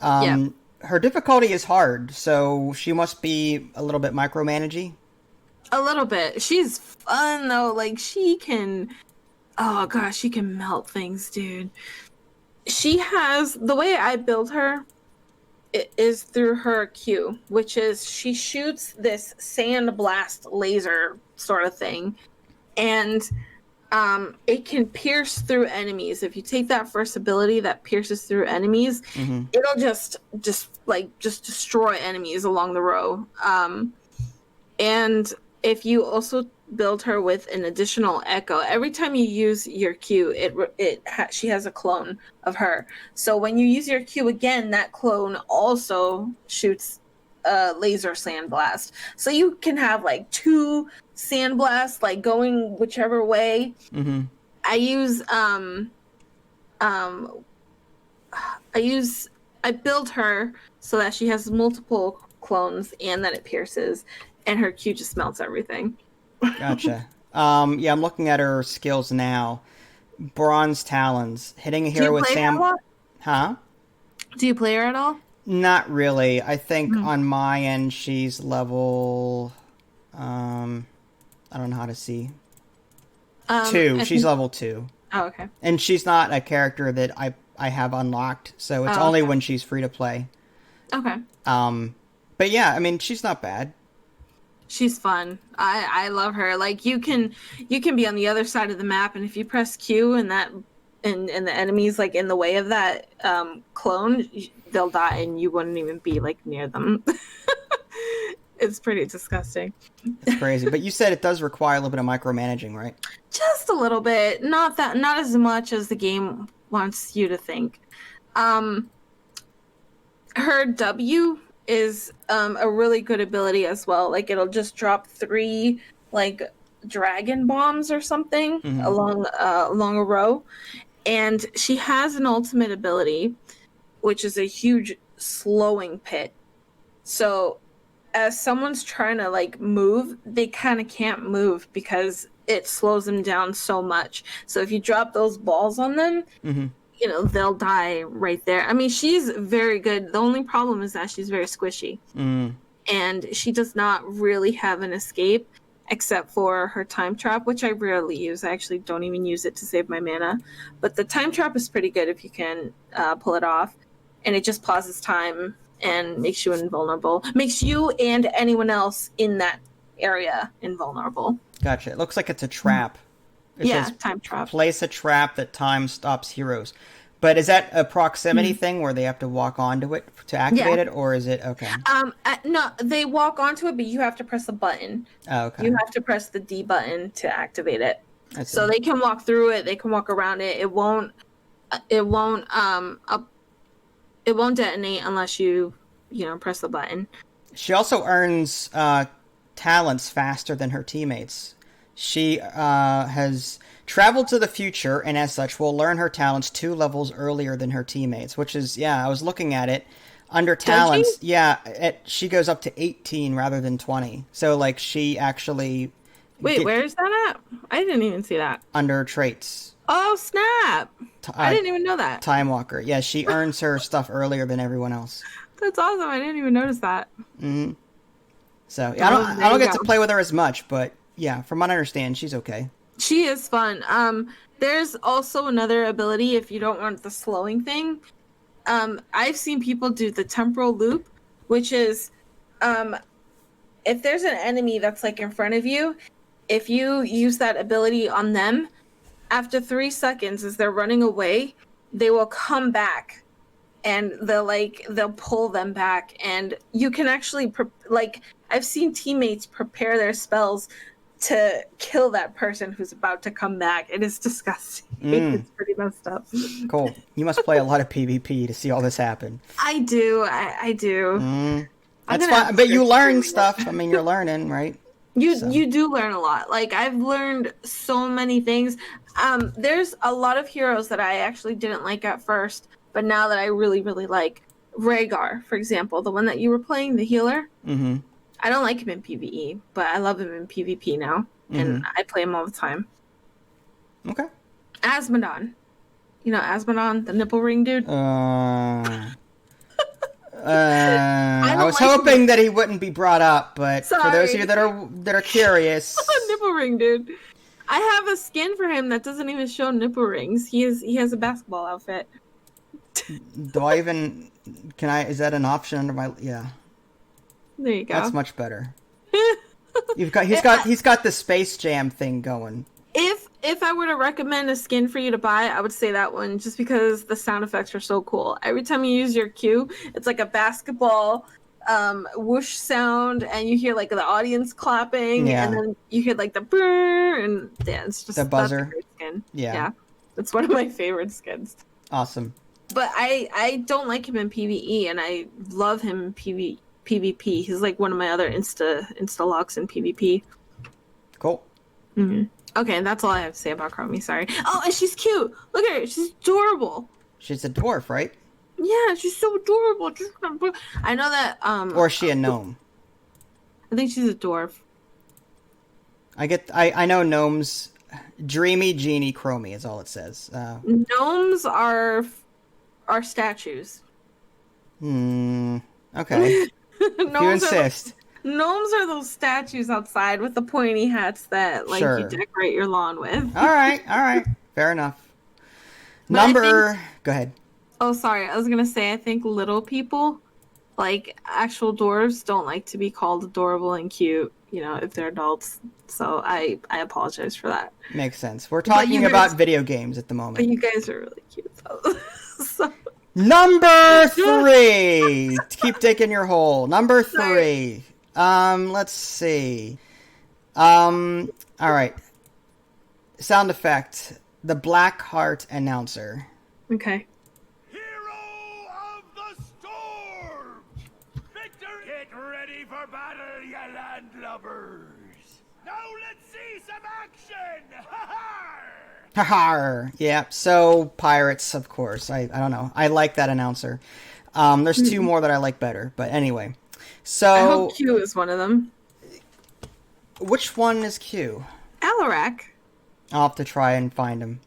Her difficulty is hard, so she must be a little bit micromanagey. A little bit. She's fun though. Like she can, oh gosh, she can melt things, dude. She has, the way I build her is through her Q, which is she shoots this sand blast laser sort of thing, and it can pierce through enemies. If you take that first ability that pierces through enemies, it'll just destroy enemies along the row. And if you also build her with an additional echo, every time you use your Q, she has a clone of her. So when you use your Q again, that clone also shoots a laser sandblast. So you can have like 2 sandblasts, like going whichever way. I build her so that she has multiple clones and that it pierces, and her Q just melts everything. Gotcha. Yeah, I'm looking at her skills now. Bronze Talons, hitting a hero with Sam. Huh? Do you play her at all? Not really. I think on my end she's level. I don't know how to see. 2. She's level 2. Oh, okay. And she's not a character that I have unlocked, so it's only when she's free to play. Okay. But yeah, I mean, she's not bad. She's fun. I love her. Like you can be on the other side of the map, and if you press Q and the enemy's like in the way of that clone, they'll die, and you wouldn't even be like near them. It's pretty disgusting. It's crazy. But you said it does require a little bit of micromanaging, right? Just a little bit. Not as much as the game wants you to think. Her W is a really good ability as well. Like it'll just drop 3 like dragon bombs or something along a row, and she has an ultimate ability, which is a huge slowing pit. So as someone's trying to like move, they kind of can't move because it slows them down so much. So if you drop those balls on them, they'll die right there. I mean, she's very good. The only problem is that she's very squishy. And she does not really have an escape except for her time trap, which I rarely use. I actually don't even use it to save my mana. But the time trap is pretty good if you can pull it off. And it just pauses time and makes you invulnerable. Makes you and anyone else in that area invulnerable. Gotcha. It looks like it's a trap. It says, time trap. Place a trap that time stops heroes. But is that a proximity thing where they have to walk onto it to activate it, or is it okay? No, they walk onto it, but you have to press a button. Oh, okay. You have to press the D button to activate it. So they can walk through it. They can walk around it. It won't It won't detonate unless you press the button. She also earns talents faster than her teammates. She has traveled to the future, and as such, will learn her talents 2 levels earlier than her teammates, which is, I was looking at it. Under talents, she goes up to 18 rather than 20. So, like, she actually... Wait, where's that at? I didn't even see that. Under traits. Oh, snap! I didn't even know that. Time Walker. Yeah, she earns her stuff earlier than everyone else. That's awesome. I didn't even notice that. Mm-hmm. So, I don't get to play with her as much, but, yeah, from what I understand, she's okay. She is fun. There's also another ability if you don't want the slowing thing. I've seen people do the temporal loop, which is if there's an enemy that's like in front of you, if you use that ability on them, after 3 seconds as they're running away, they will come back and they'll pull them back, and you can actually I've seen teammates prepare their spells to kill that person who's about to come back. It is disgusting. It's pretty messed up. Cool. You must play a lot of PvP to see all this happen. I do. I do. That's fine. But you learn stuff. I mean, you're learning, right? You do learn a lot. Like, I've learned so many things. There's a lot of heroes that I actually didn't like at first, but now that I really, really like. Rhaegar, for example, the one that you were playing, the healer. Mm-hmm. I don't like him in PvE, but I love him in PvP now, and I play him all the time. Okay. Asmodon. You know Asmodon, the nipple ring dude? I was hoping that he wouldn't be brought up, but for those of you that are curious... Nipple ring dude. I have a skin for him that doesn't even show nipple rings. He has a basketball outfit. Do I even... Is that an option under my... Yeah. There you go. That's much better. He's got the Space Jam thing going. If I were to recommend a skin for you to buy, I would say that one, just because the sound effects are so cool. Every time you use your Q, it's like a basketball whoosh sound, and you hear like the audience clapping, and then you hear like the brrr, and it's just the buzzer. That's a great skin. Yeah, it's one of my favorite skins. Awesome. But I don't like him in PvE, and I love him in PvP. He's like one of my other insta locks in PvP. Cool. Mm-hmm. Okay, that's all I have to say about Chromie. Sorry. Oh, and she's cute. Look at her. She's adorable. She's a dwarf, right? Yeah, she's so adorable. I know that. Or is she a gnome? I think she's a dwarf. I know gnomes. Dreamy Genie Chromie is all it says. Gnomes are statues. Okay. If you insist. Gnomes are those statues outside with the pointy hats that you decorate your lawn with. All right. Fair enough. Go ahead. Oh, sorry. I was going to say, I think little people, like actual dwarves, don't like to be called adorable and cute, if they're adults. So I apologize for that. Makes sense. We're talking about video games at the moment. But you guys are really cute. So. Number 3. Keep digging your hole. Number 3. Let's see. All right. Sound effect. The Blackheart announcer. Okay. Hero of the storm! Victor, get ready for battle, you landlubbers! Now let's see some action! Ha-ha! Ha-ha! Yeah, so pirates, of course. I don't know. I like that announcer. There's 2 more that I like better, but anyway. So I hope Q is one of them. Which one is Q? Alarak. I'll have to try and find him.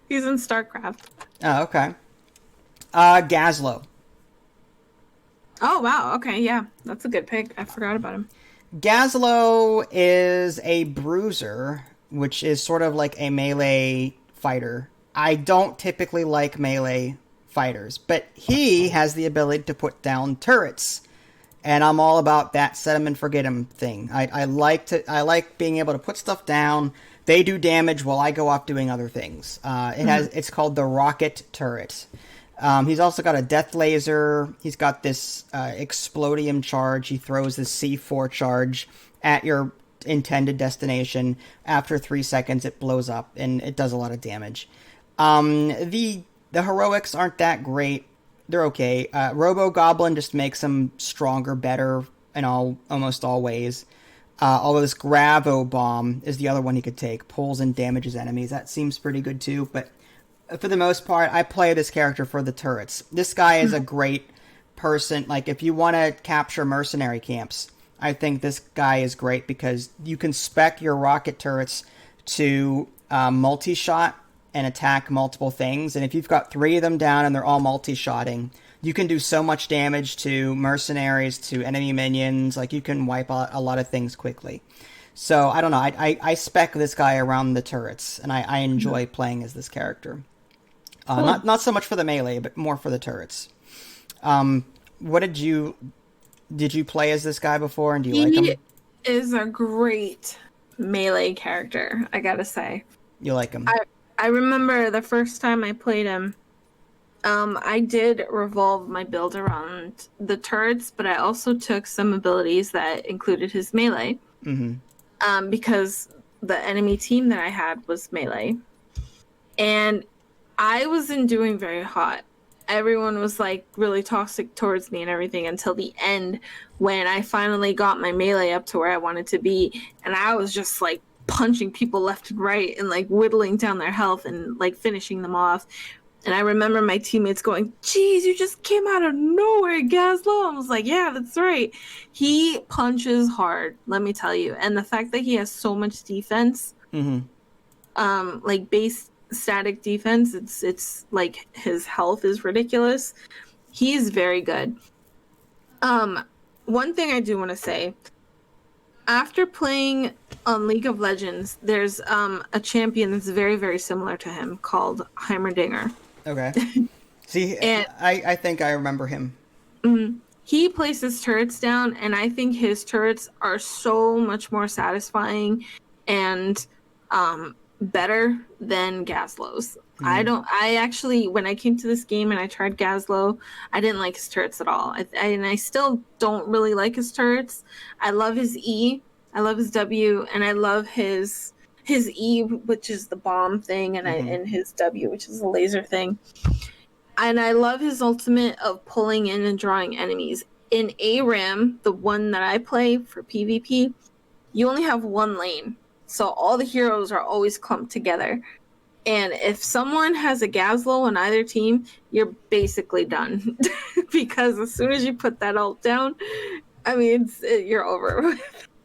He's in StarCraft. Oh, okay. Gazlowe. Oh, wow. Okay, yeah. That's a good pick. I forgot about him. Gazlowe is a bruiser, which is sort of like a melee fighter. I don't typically like melee fighters, but he has the ability to put down turrets, and I'm all about that set 'em and forget 'em thing. I like being able to put stuff down. They do damage while I go off doing other things. It's called the rocket turret. He's also got a death laser. He's got this explodium charge. He throws this C4 charge at your intended destination. After 3 seconds, it blows up, and it does a lot of damage. The heroics aren't that great. they're okay. Robo Goblin just makes them stronger, better in almost all ways. Although this Gravo Bomb is the other one he could take. Pulls and damages enemies. That seems pretty good too. But for the most part, I play this character for the turrets. This guy is a great person. Like, if you want to capture mercenary camps, I think this guy is great because you can spec your rocket turrets to multi-shot and attack multiple things. And if you've got 3 of them down and they're all multi-shotting, you can do so much damage to mercenaries, to enemy minions. Like, you can wipe out a lot of things quickly. So, I don't know. I spec this guy around the turrets, and I enjoy playing as this character. Cool. Not so much for the melee, but more for the turrets. What did you play as this guy before, and do you like him? He is a great melee character, I gotta say. You like him? I remember the first time I played him, I did revolve my build around the turrets, but I also took some abilities that included his melee. Mm-hmm. Because the enemy team that I had was melee. And I wasn't doing very hot. Everyone was like really toxic towards me and everything until the end when I finally got my melee up to where I wanted to be. And I was just like punching people left and right and like whittling down their health and like finishing them off. And I remember my teammates going, "Geez, you just came out of nowhere, Gazlowe." I was like, "Yeah, that's right." He punches hard, let me tell you. And the fact that he has so much defense, like base static defense, it's like his health is ridiculous. He's very good. One thing I do want to say, after playing on League of Legends, there's a champion that's very, very similar to him called Heimerdinger. Okay. See, and I think I remember him. He places turrets down, and I think his turrets are so much more satisfying and better than Gazlowe's. I actually, when I came to this game and I tried Gazlowe, I didn't like his turrets at all. And I still don't really like his turrets. I love his E, I love his W, and I love his E, which is the bomb thing, and his W, which is the laser thing. And I love his ultimate of pulling in and drawing enemies. In ARAM, the one that I play for PvP, you only have one lane. So all the heroes are always clumped together. And if someone has a Gazlowe on either team, you're basically done. Because as soon as you put that ult down, I mean, you're over.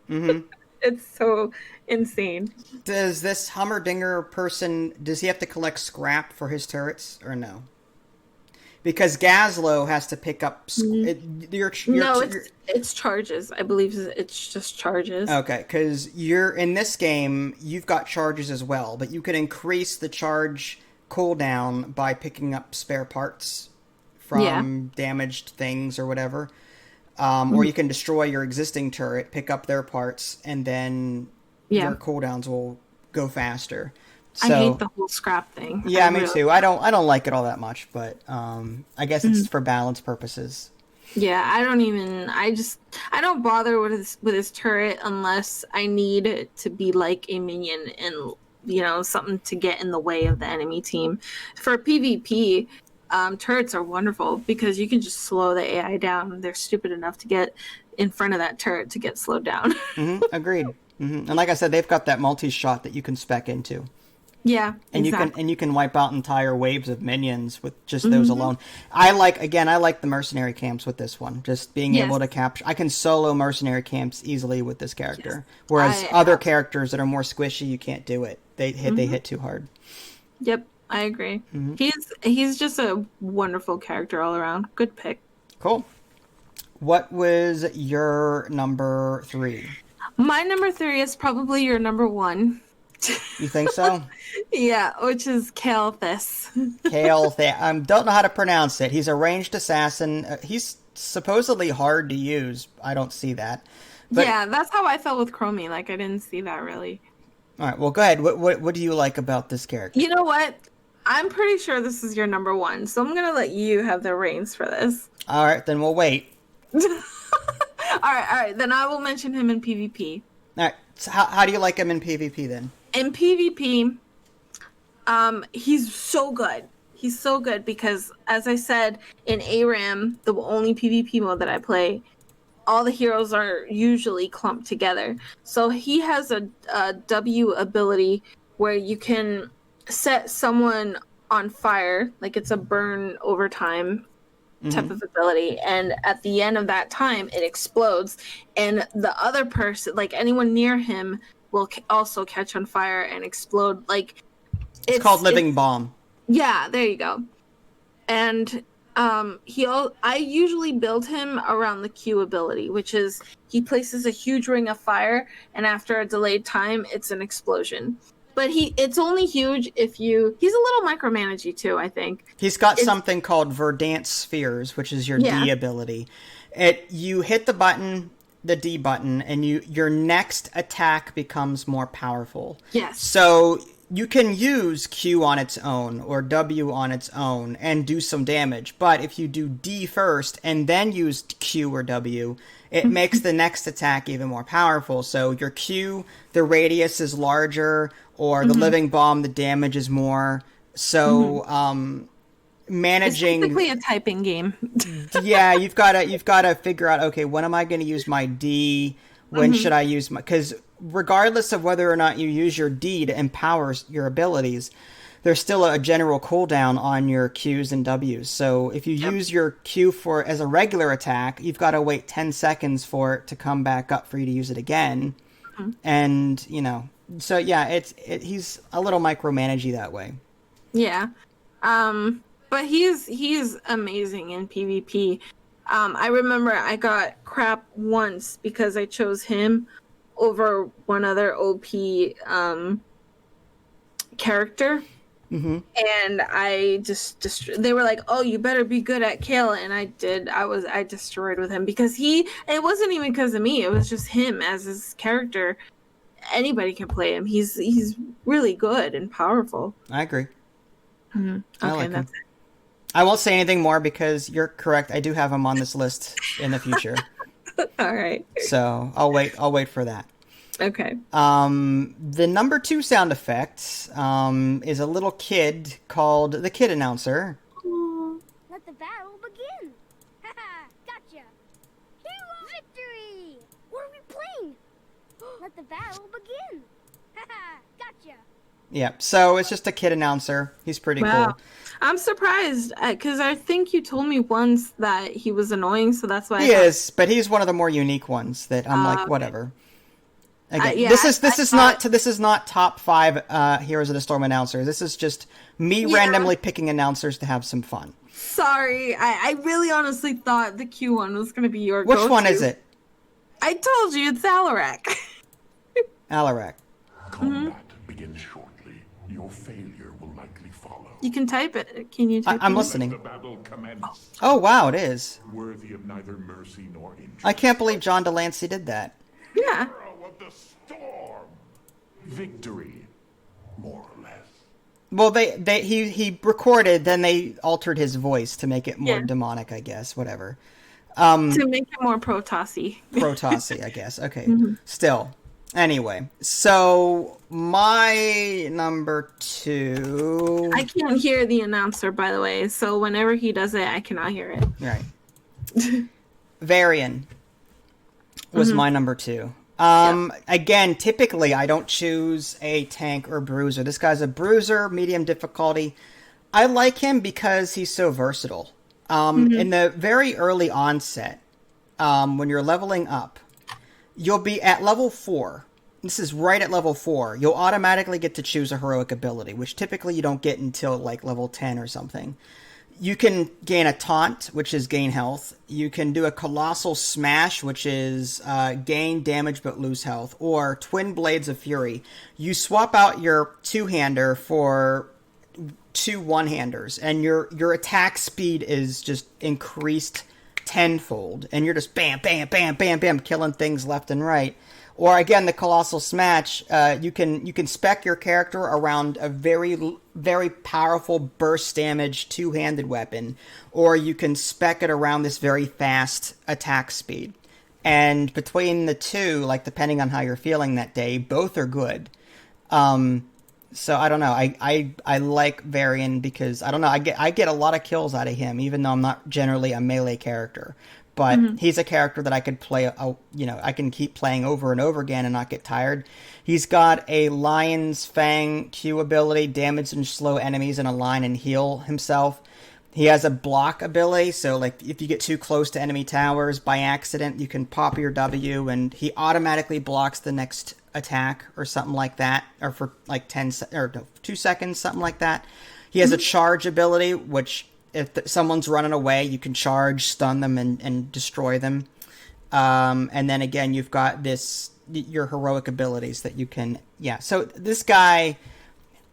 It's so insane. Does this Heimerdinger person, does he have to collect scrap for his turrets, or no? Because Gazlowe has to pick up... it's charges. I believe it's just charges. Okay, because in this game, you've got charges as well, but you can increase the charge cooldown by picking up spare parts from damaged things or whatever. Or you can destroy your existing turret, pick up their parts, and then your cooldowns will go faster. So, I hate the whole scrap thing. Yeah, me too. I don't like it all that much, but I guess it's for balance purposes. Yeah, I don't bother with his turret unless I need it to be like a minion and something to get in the way of the enemy team. For PvP, turrets are wonderful because you can just slow the AI down. They're stupid enough to get in front of that turret to get slowed down. Agreed. And like I said, they've got that multi-shot that you can spec into. Yeah, and exactly. you can wipe out entire waves of minions with just those alone. I like the mercenary camps with this one. Just being able to capture. I can solo mercenary camps easily with this character, whereas other characters that are more squishy, you can't do it. They hit too hard. Yep, I agree. He's just a wonderful character all around. Good pick. Cool. What was your number 3? My number 3 is probably your number 1. You think so? Yeah, which is Calthus. Calthus. I don't know how to pronounce it. He's a ranged assassin. He's supposedly hard to use. I don't see that. But, yeah, that's how I felt with Chromie. Like, I didn't see that really. All right, well, go ahead. What do you like about this character? You know what? I'm pretty sure this is your number 1, so I'm going to let you have the reins for this. All right, then we'll wait. All right. Then I will mention him in PvP. All right. So how do you like him in PvP then? In PvP, he's so good. He's so good because, as I said, in ARAM, the only PvP mode that I play, all the heroes are usually clumped together. So he has a W ability where you can set someone on fire, like it's a burn over time type of ability, and at the end of that time it explodes, and the other person, like anyone near him, will also catch on fire and explode. Like It's called Living Bomb. Yeah, there you go. And I usually build him around the Q ability, which is he places a huge ring of fire, and after a delayed time, it's an explosion. But it's only huge if he's a little micromanagey too, I think. He's got something called Verdant Spheres, which is your D ability. You hit the button, the D button, and your next attack becomes more powerful. Yes. So you can use Q on its own or W on its own and do some damage. But if you do D first and then use Q or W, it makes the next attack even more powerful. So your Q, the radius is larger, or the Living Bomb, the damage is more. So managing... It's basically a typing game. Yeah, you've got to figure out, okay, when am I going to use my D? When should I use my... Because regardless of whether or not you use your D to empower your abilities, there's still a general cooldown on your Qs and Ws. So if you use your Q as a regular attack, you've got to wait 10 seconds for it to come back up for you to use it again. And, so yeah, he's a little micromanagey that way. Yeah. But he's amazing in PvP. I remember I got crap once because I chose him over one other OP character. And I just they were like, "Oh, you better be good at Kale," and I did. I destroyed with him because it wasn't even because of me. It was just him as his character. Anybody can play him. He's really good and powerful. I agree. Okay, like that's him. I won't say anything more because you're correct. I do have him on this list in the future. it. All right. So I'll wait for that. Okay. The number 2 sound effect is a little kid called the Kid Announcer. Let the battle begin. Haha, gotcha. Hero victory. What are we playing? Let the battle begin. Haha, gotcha. Yeah, so it's just a kid announcer. He's pretty cool. I'm surprised because I think you told me once that he was annoying, so that's why he is. But he's one of the more unique ones that I'm like, whatever. Again, this is not top 5 Heroes of the Storm announcers. This is just me randomly picking announcers to have some fun. Sorry, I really honestly thought the Q one was going to be your go-to. Which one is it? I told you it's Alarak. Alarak. Combat begins shortly. Your failure will likely follow. You can type it. Can you type it? I'm listening. Let the battle commence. Oh, wow, it is. Worthy of neither mercy nor injury. I can't believe John Delancey did that. Yeah. Hero of the storm. Victory, more or less. Well, he recorded, then they altered his voice to make it more demonic, I guess. Whatever. To make it more Protossy. Protossy, I guess. Okay. Still. Anyway, so my number 2... I can't hear the announcer, by the way, so whenever he does it, I cannot hear it. Right. Varian was my number 2. Again, typically I don't choose a tank or bruiser. This guy's a bruiser, medium difficulty. I like him because he's so versatile. In the very early onset, when you're leveling up, you'll be at level 4. This is right at level 4. You'll automatically get to choose a heroic ability, which typically you don't get until like level 10 or something. You can gain a taunt, which is gain health. You can do a colossal smash, which is gain damage but lose health. Or twin blades of fury. You swap out your 2-hander for 2 1-handers, and your attack speed is just increased tenfold, and you're just bam, bam, bam, bam, bam, killing things left and right. Or again, the colossal smash. You can spec your character around a very, very powerful burst damage 2-handed weapon, or you can spec it around this very fast attack speed. And between the two, like depending on how you're feeling that day, both are good. So I don't know. I like Varian because I don't know. I get a lot of kills out of him, even though I'm not generally a melee character. But he's a character that I could play. I can keep playing over and over again and not get tired. He's got a Lion's Fang Q ability, damage and slow enemies in a line and heal himself. He has a block ability, so like if you get too close to enemy towers by accident, you can pop your W and he automatically blocks the next attack or something like that, or for like 2 seconds, something like that. He has a charge ability, which if someone's running away, you can charge, stun them, and destroy them. And then again, you've got your heroic abilities that you can, So this guy,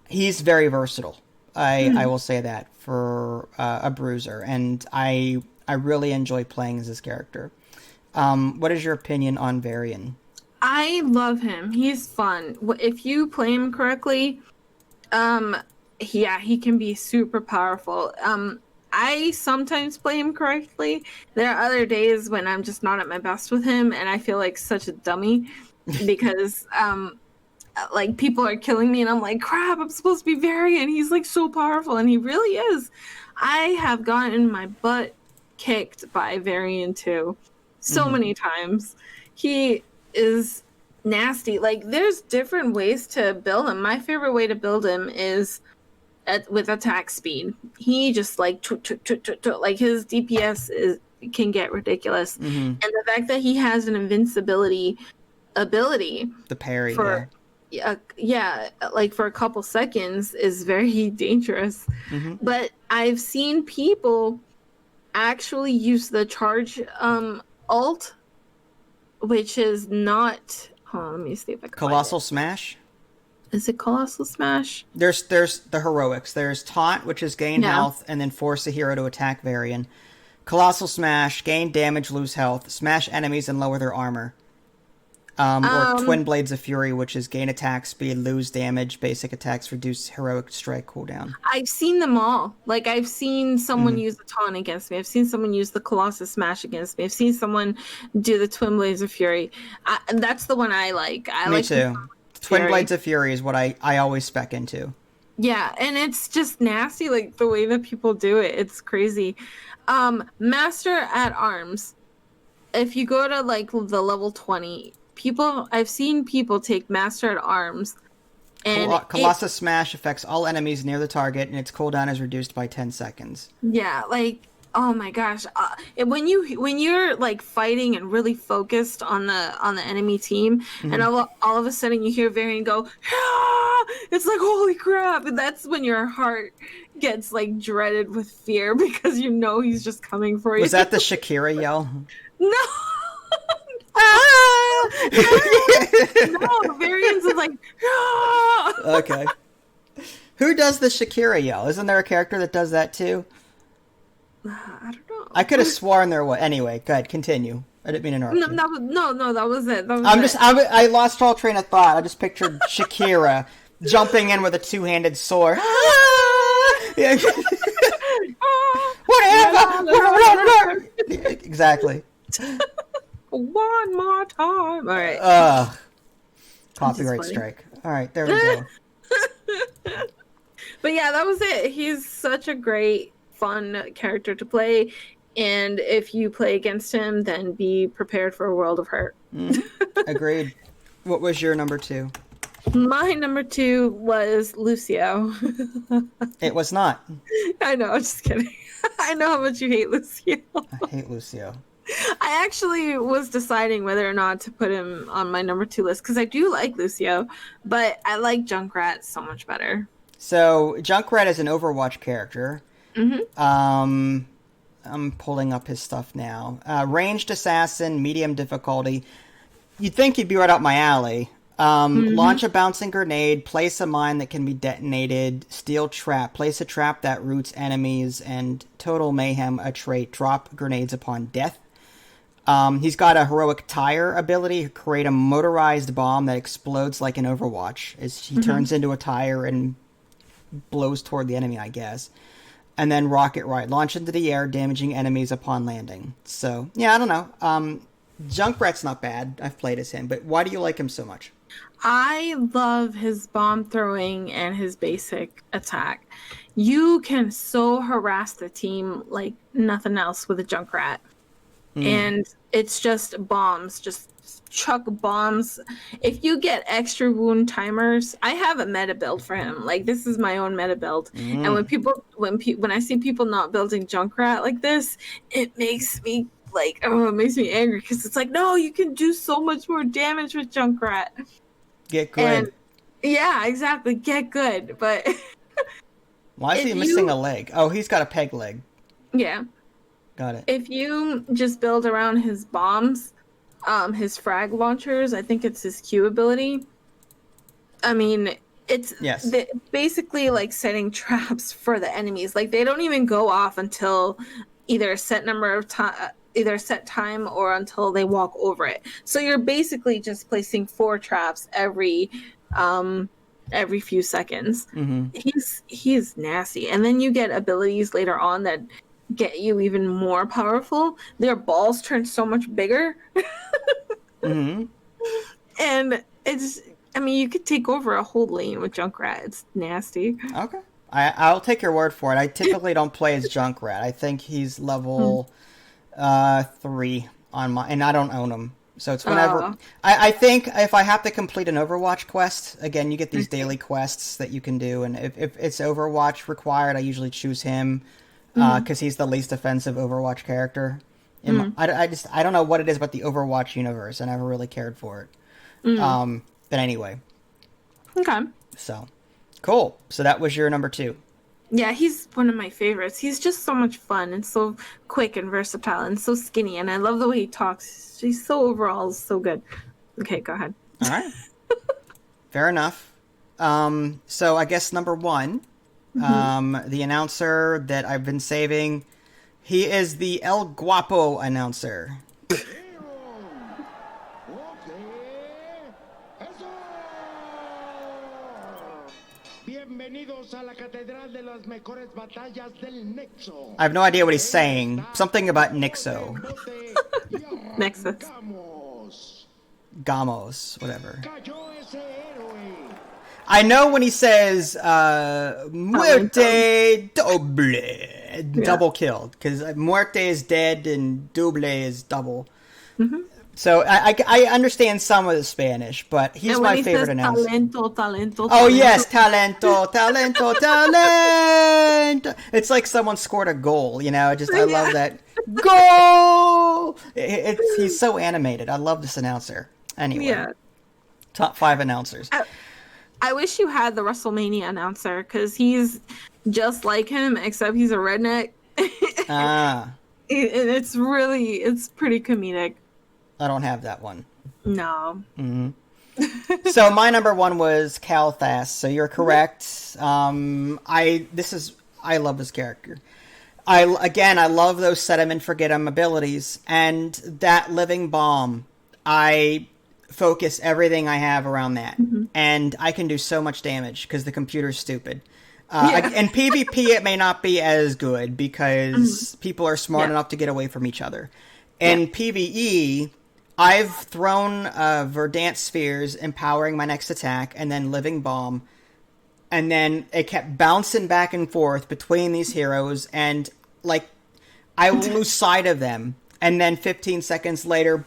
he's very versatile. I will say that for a bruiser, and I really enjoy playing as this character. What is your opinion on Varian? I love him. He's fun. If you play him correctly, he can be super powerful. I sometimes play him correctly. There are other days when I'm just not at my best with him, and I feel like such a dummy because like people are killing me, and I'm like, crap, I'm supposed to be Varian. He's like so powerful, and he really is. I have gotten my butt kicked by Varian too, so many times. He is nasty. Like, there's different ways to build him. My favorite way to build him is with attack speed. He just like like his DPS can get ridiculous, and the fact that he has an invincibility ability, the parry, like for a couple seconds is very dangerous. But I've seen people actually use the charge ult, which is not. Hold on, let me see if I can. Colossal Smash. Is it Colossal Smash? There's the heroics. There's Taunt, which is gain health, and then force a hero to attack Varian. Colossal Smash, gain damage, lose health, smash enemies and lower their armor. Or Twin Blades of Fury, which is gain attack speed, lose damage, basic attacks, reduce heroic strike cooldown. I've seen them all. Like, I've seen someone use the Taunt against me. I've seen someone use the Colossus Smash against me. I've seen someone do the Twin Blades of Fury. And that's the one I like. Me too. Twin Blades of Fury is what I always spec into. Yeah, and it's just nasty, like, the way that people do it. It's crazy. Master at Arms. If you go to, like, the level 20... I've seen people take Master at Arms, and Colossus Smash affects all enemies near the target, and its cooldown is reduced by 10 seconds. Yeah, like, oh my gosh, when you're like fighting and really focused on the enemy team, and all of a sudden you hear Varian go, ah! It's like, holy crap! And that's when your heart gets like dreaded with fear because you know he's just coming for you. Was that the Shakira yell? No. No, Varian's is like, ah! Okay. Who does the Shakira yell? Isn't there a character that does that too? I don't know. I could have sworn there was. Anyway, go ahead, continue. I didn't mean to interrupt you. No, that was it. I lost all train of thought. I just pictured Shakira jumping in with a two-handed sword. Whatever. Exactly. One more time. All right. Copyright strike. All right, there we go. But yeah, that was it. He's such a great, fun character to play. And if you play against him, then be prepared for a world of hurt. Agreed. What was your number 2? My number 2 was Lucio. It was not. I know, I'm just kidding. I know how much you hate Lucio. I hate Lucio. I actually was deciding whether or not to put him on my number 2 list because I do like Lucio, but I like Junkrat so much better. So Junkrat is an Overwatch character. I'm pulling up his stuff now. Ranged assassin, medium difficulty. You'd think he'd be right up my alley. Launch a bouncing grenade, place a mine that can be detonated, steel trap, place a trap that roots enemies, and total mayhem, a trait, drop grenades upon death. He's got a heroic tire ability, create a motorized bomb that explodes like in Overwatch, as he turns into a tire and blows toward the enemy, I guess. And then rocket ride, launch into the air, damaging enemies upon landing. So, yeah, I don't know. Junkrat's not bad. I've played as him, but why do you like him so much? I love his bomb throwing and his basic attack. You can so harass the team like nothing else with a Junkrat. And it's just bombs, just chuck bombs. If you get extra wound timers, I have a meta build for him. Like, this is my own meta build. And when I see people not building Junkrat like this, it makes me it makes me angry, because it's like, no, you can do so much more damage with Junkrat. Get good. And, yeah, exactly. Get good. But why is he missing a leg? Oh, he's got a peg leg. Yeah. Got it. If you just build around his bombs, his frag launchers, I think it's his Q ability. I mean, it's basically like setting traps for the enemies. Like, they don't even go off until either a set number of time, either set time, or until they walk over it. So you're basically just placing 4 traps every few seconds. He's nasty. And then you get abilities later on that get you even more powerful. Their balls turn so much bigger. And it's, I mean, you could take over a whole lane with Junkrat. It's nasty. Okay. I'll take your word for it. I typically don't play as Junkrat. I think he's level 3 on my, and I don't own him. So it's whenever I think if I have to complete an Overwatch quest, again, you get these daily quests that you can do, and if it's Overwatch required, I usually choose him because he's the least offensive Overwatch character. I don't know what it is about the Overwatch universe. I never really cared for it. But anyway. Okay. So, cool. So that was your number 2. Yeah, he's one of my favorites. He's just so much fun and so quick and versatile and so skinny. And I love the way he talks. He's so overall so good. Okay, go ahead. All right. Fair enough. So I guess number 1, the announcer that I've been saving, he is the El Guapo announcer. I have no idea what he's saying. Something about Nixo. Nexus. Gamos, whatever. I know when he says muerte doble, double killed, because muerte is dead and doble is double. So I understand some of the Spanish, but he's my favorite announcer. Talento. Oh yes, talento. It's like someone scored a goal, you know. I love that goal. He's so animated. I love this announcer. Anyway, top 5 announcers. I wish you had the WrestleMania announcer, because he's just like him, except he's a redneck. And it's pretty comedic. I don't have that one. No. So my number 1 was Calthus. So you're correct. I love this character. I love those set him and forget him abilities, and that living bomb. I focus everything I have around that, and I can do so much damage because the computer's stupid. In PvP, it may not be as good because people are smart enough to get away from each other. In PvE, I've thrown Verdant Spheres, empowering my next attack, and then Living Bomb. And then it kept bouncing back and forth between these heroes, and, like, I will lose sight of them. And then 15 seconds later,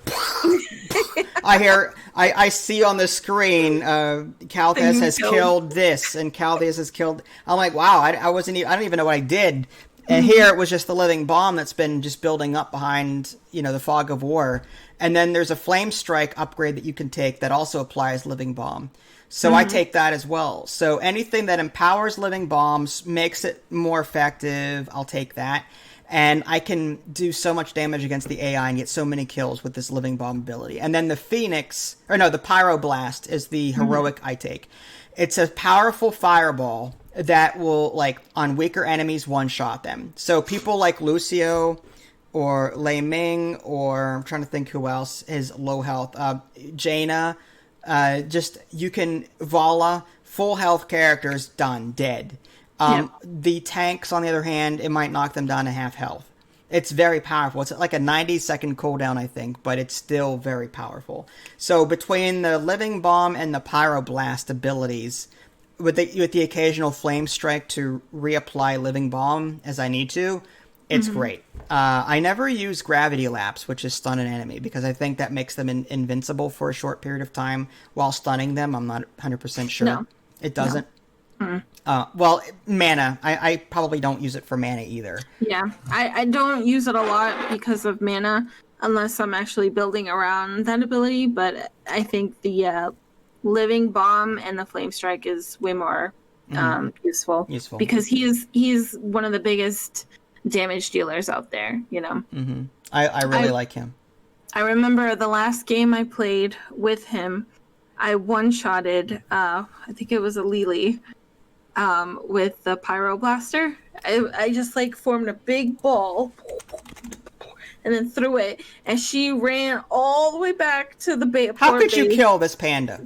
I see on the screen, Calthus has killed this, and Calthus has killed... I'm like, wow, I don't even know what I did. And here it was just the living bomb that's been just building up behind, the fog of war. And then there's a flame strike upgrade that you can take that also applies living bomb. So I take that as well. So anything that empowers living bombs, makes it more effective, I'll take that. And I can do so much damage against the AI and get so many kills with this living bomb ability. And then the the Pyroblast is the heroic I take. It's a powerful fireball that will, like, on weaker enemies, one-shot them. So people like Lucio or Ming, or I'm trying to think who else is low health. Jaina, you can Vala, full health characters, done, dead. The tanks, on the other hand, it might knock them down to half health. It's very powerful. It's like a 90-second cooldown, I think, but it's still very powerful. So between the Living Bomb and the Pyroblast abilities, with the occasional Flame Strike to reapply Living Bomb as I need to, it's great. I never use Gravity Lapse, which is stun an enemy, because I think that makes them invincible for a short period of time while stunning them. I'm not 100% sure. No. It doesn't. Well, mana. I probably don't use it for mana either. Yeah, I don't use it a lot because of mana, unless I'm actually building around that ability, but I think the Living Bomb and the Flame Strike is way more useful. Because he's one of the biggest damage dealers out there, you know? I really like him. I remember the last game I played with him, I one-shotted, I think it was a Lily, with the Pyroblaster. I just like formed a big ball and then threw it, and she ran all the way back to the base. How could you kill this panda?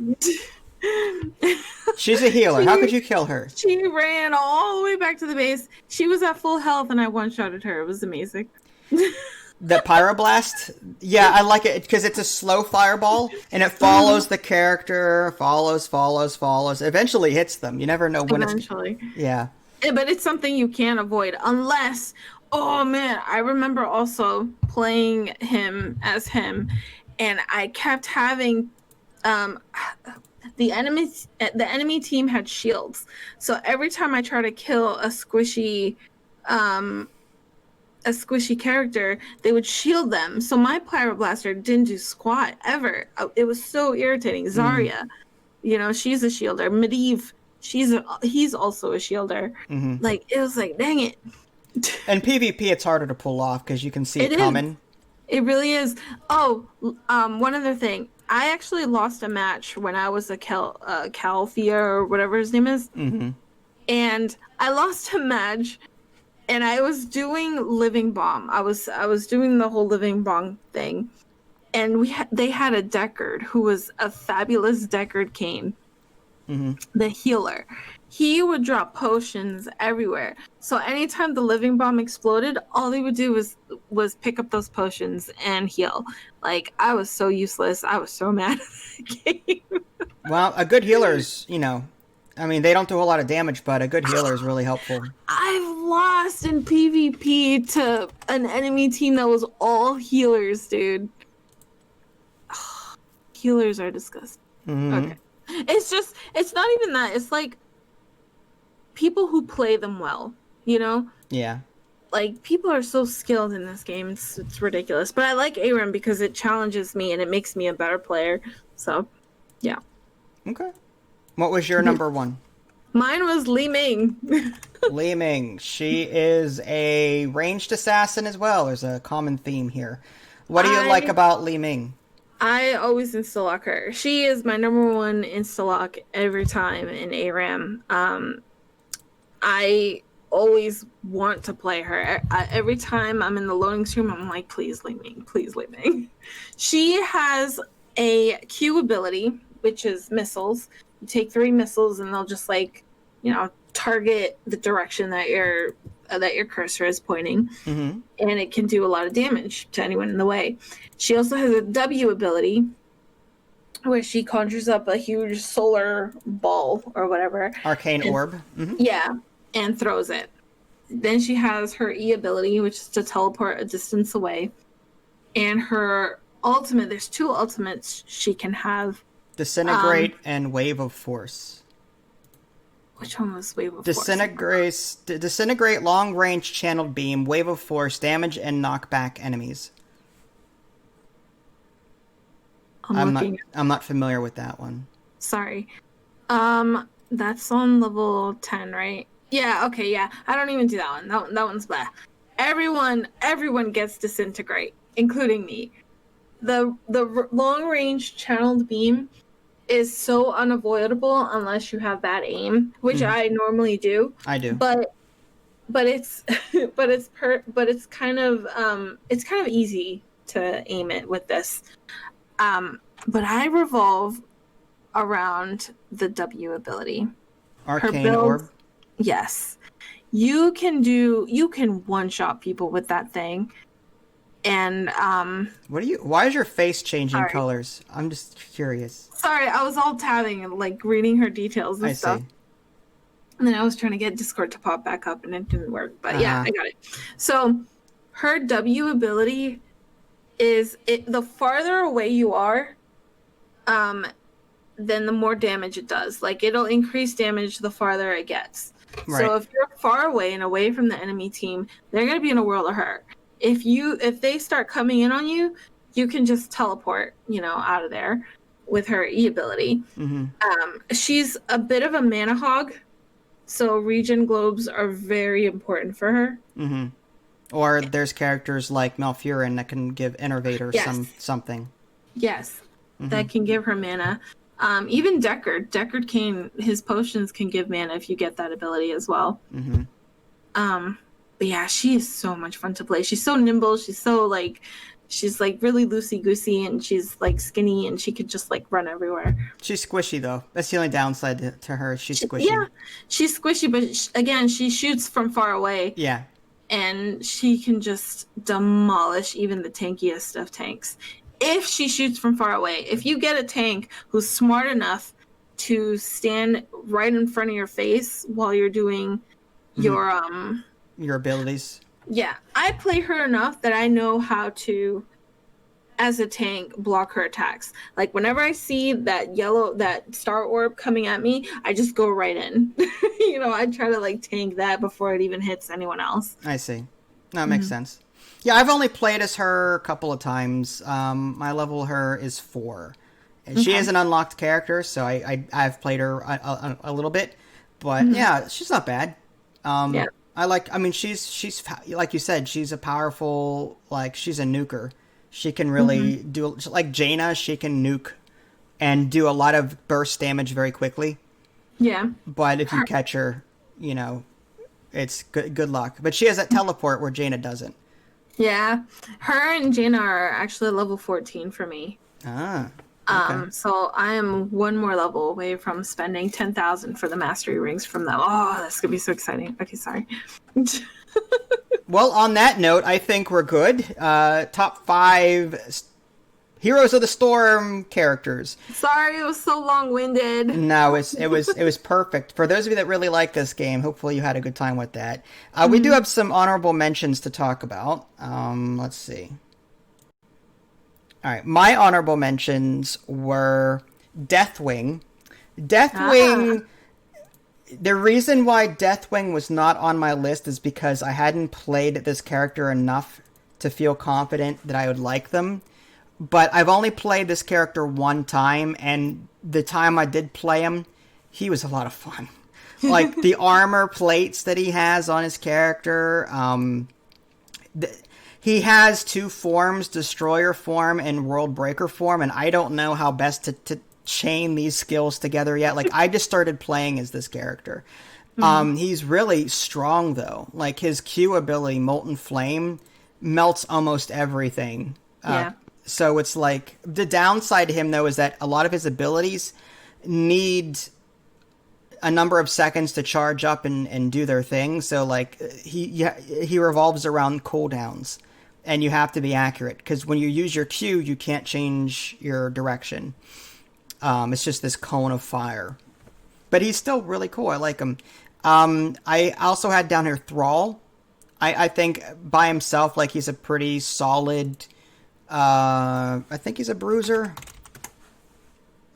She's a healer. How could you kill her? She ran all the way back to the base. She was at full health, and I one-shotted her. It was amazing. The Pyroblast? Yeah, I like it because it's a slow fireball, and it follows the character, follows, eventually hits them. You never know when Eventually. Yeah. But it's something you can't avoid unless... Oh, man, I remember also playing him as him, and I kept having... the enemy team had shields. So every time I try to kill a squishy character, they would shield them. So my Pyroblaster didn't do squat ever. It was so irritating. Zarya, you know, she's a shielder. Medivh, he's also a shielder. Like, it was like, dang it. In PvP, it's harder to pull off because you can see it coming. It really is. Oh, one other thing. I actually lost a match when I was a Calthus or whatever his name is. And I lost a match, and I was doing Living Bomb. I was doing the whole Living Bomb thing, and they had a Deckard who was a fabulous Deckard Cain, the healer. He would drop potions everywhere. So anytime the Living Bomb exploded, all they would do was pick up those potions and heal. Like, I was so useless. I was so mad at the game. Well, a good healer is, you know, I mean, they don't do a lot of damage, but a good healer is really helpful. I've lost in PvP to an enemy team that was all healers, dude. Healers are disgusting. Okay. It's not even that. It's like, people who play them well, you know? Yeah. Like, people are so skilled in this game. It's ridiculous. But I like Aram because it challenges me and it makes me a better player. So, yeah. Okay. What was your number one? Mine was Li Ming. Li Ming. She is a ranged assassin as well. There's a common theme here. What do you like about Li Ming? I always insta-lock her. She is my number one insta-lock every time in ARAM. I always want to play her. Every time I'm in the loading screen, I'm like, please, Li Ming. Please, Li Ming. She has a Q ability, which is missiles. You take 3 missiles, and they'll just, like, you know, target the direction that your cursor is pointing. And it can do a lot of damage to anyone in the way. She also has a W ability, where she conjures up a huge solar ball or whatever. Arcane orb. Yeah, and throws it. Then she has her E ability, which is to teleport a distance away. And her ultimate, there's 2 ultimates she can have. Disintegrate and Wave of Force. Which one was Wave of Force? Disintegrate, long-range channeled beam, Wave of Force, damage and knock back enemies. I'm not familiar with that one. Sorry. That's on level 10, right? Yeah, okay, yeah. I don't even do that one. That one's blah. Everyone gets Disintegrate, including me. The long-range channeled beam is so unavoidable unless you have bad aim, which I normally do. I do. But it's kind of easy to aim it with this. But I revolve around the W ability. Arcane orb? Yes. you can one-shot people with that thing. And Why is your face changing Sorry. colors? I'm just curious. sorry, I was all tabbing and like reading her details and I stuff. see. And then I was trying to get Discord to pop back up and it didn't work. But yeah, I got it. So her W ability is the farther away you are, then the more damage it does. Like it'll increase damage the farther it gets. Right. So if you're far away and away from the enemy team, they're gonna be in a world of hurt. If they start coming in on you, you can just teleport, out of there with her E ability. She's a bit of a mana hog. So regen globes are very important for her. Or there's characters like Malfurion that can give Innervator something. Yes, that can give her mana. Even Deckard his potions can give mana if you get that ability as well. But yeah, she is so much fun to play. She's so nimble. She's really loosey-goosey, and she's like skinny, and she could just like run everywhere. She's squishy though. That's the only downside to her. She's squishy. Yeah, she's squishy, but again, she shoots from far away. Yeah. And she can just demolish even the tankiest of tanks. If she shoots from far away. If you get a tank who's smart enough to stand right in front of your face while you're doing your abilities. Yeah, I play her enough that I know how to, as a tank, block her attacks. Like whenever I see that star orb coming at me, I just go right in. I try to like tank that before it even hits anyone else. I see. That makes sense. Yeah, I've only played as her a couple of times. My level her is 4. And she is an unlocked character, so I've played her a little bit. But yeah, she's not bad. Yeah. She's like you said, she's a powerful, she's a nuker. She can really do, like Jaina, she can nuke and do a lot of burst damage very quickly. Yeah. But if you catch her, it's good luck. But she has that teleport where Jaina doesn't. Yeah. Her and Jaina are actually level 14 for me. Ah. Okay. So I am one more level away from spending 10,000 for the mastery rings from them. Oh, that's gonna be so exciting. Okay, sorry. Well, on that note, I think we're good. Top 5 Heroes of the Storm characters. Sorry, it was so long-winded. No, it was perfect. For those of you that really like this game, hopefully you had a good time with that. We do have some honorable mentions to talk about. Let's see. All right, my honorable mentions were Deathwing. Deathwing. The reason why Deathwing was not on my list is because I hadn't played this character enough to feel confident that I would like them. But I've only played this character one time, and the time I did play him, he was a lot of fun. Like, the armor plates that he has on his character, he has 2 forms, Destroyer form and World Breaker form, and I don't know how best to chain these skills together yet. Like, I just started playing as this character. He's really strong, though. Like, his Q ability, Molten Flame, melts almost everything. Yeah. So it's like, the downside to him, though, is that a lot of his abilities need a number of seconds to charge up and do their thing. So, like, he revolves around cooldowns, and you have to be accurate, because when you use your Q, you can't change your direction. It's just this cone of fire. But he's still really cool. I like him. I also had down here Thrall. I think by himself, like, he's a pretty solid... I think he's a bruiser.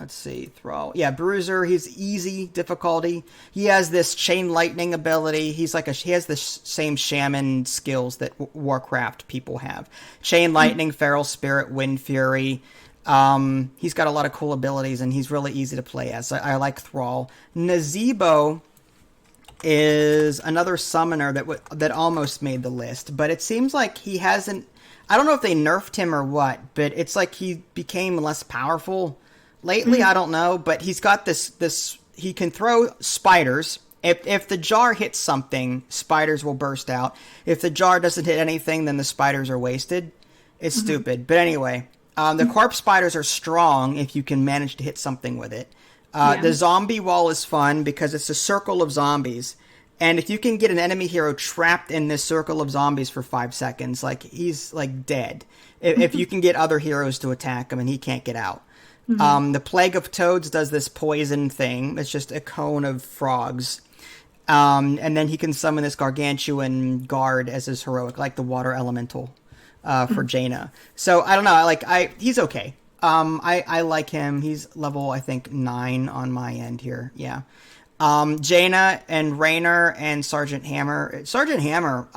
Let's see, Thrall. Yeah, bruiser. He's easy difficulty. He has this chain lightning ability. He has the same shaman skills that Warcraft people have. Chain lightning, feral spirit, wind fury. He's got a lot of cool abilities, and he's really easy to play as. I like Thrall. Nazeebo is another summoner that almost made the list, but it seems like he hasn't. I don't know if they nerfed him or what, but it's like he became less powerful lately. I don't know, but he's got this. He can throw spiders. If the jar hits something, spiders will burst out. If the jar doesn't hit anything, then the spiders are wasted. It's stupid, but anyway, the corpse spiders are strong if you can manage to hit something with it. The zombie wall is fun because it's a circle of zombies, And if you can get an enemy hero trapped in this circle of zombies for 5 seconds, like, he's, like, dead. If you can get other heroes to attack him and he can't get out. The Plague of Toads does this poison thing. It's just a cone of frogs. And then he can summon this gargantuan guard as his heroic, like the water elemental for Jaina. So, I don't know. He's okay. I like him. He's level, I think, 9 on my end here. Yeah. Jaina and Raynor and Sergeant Hammer. Sergeant Hammer,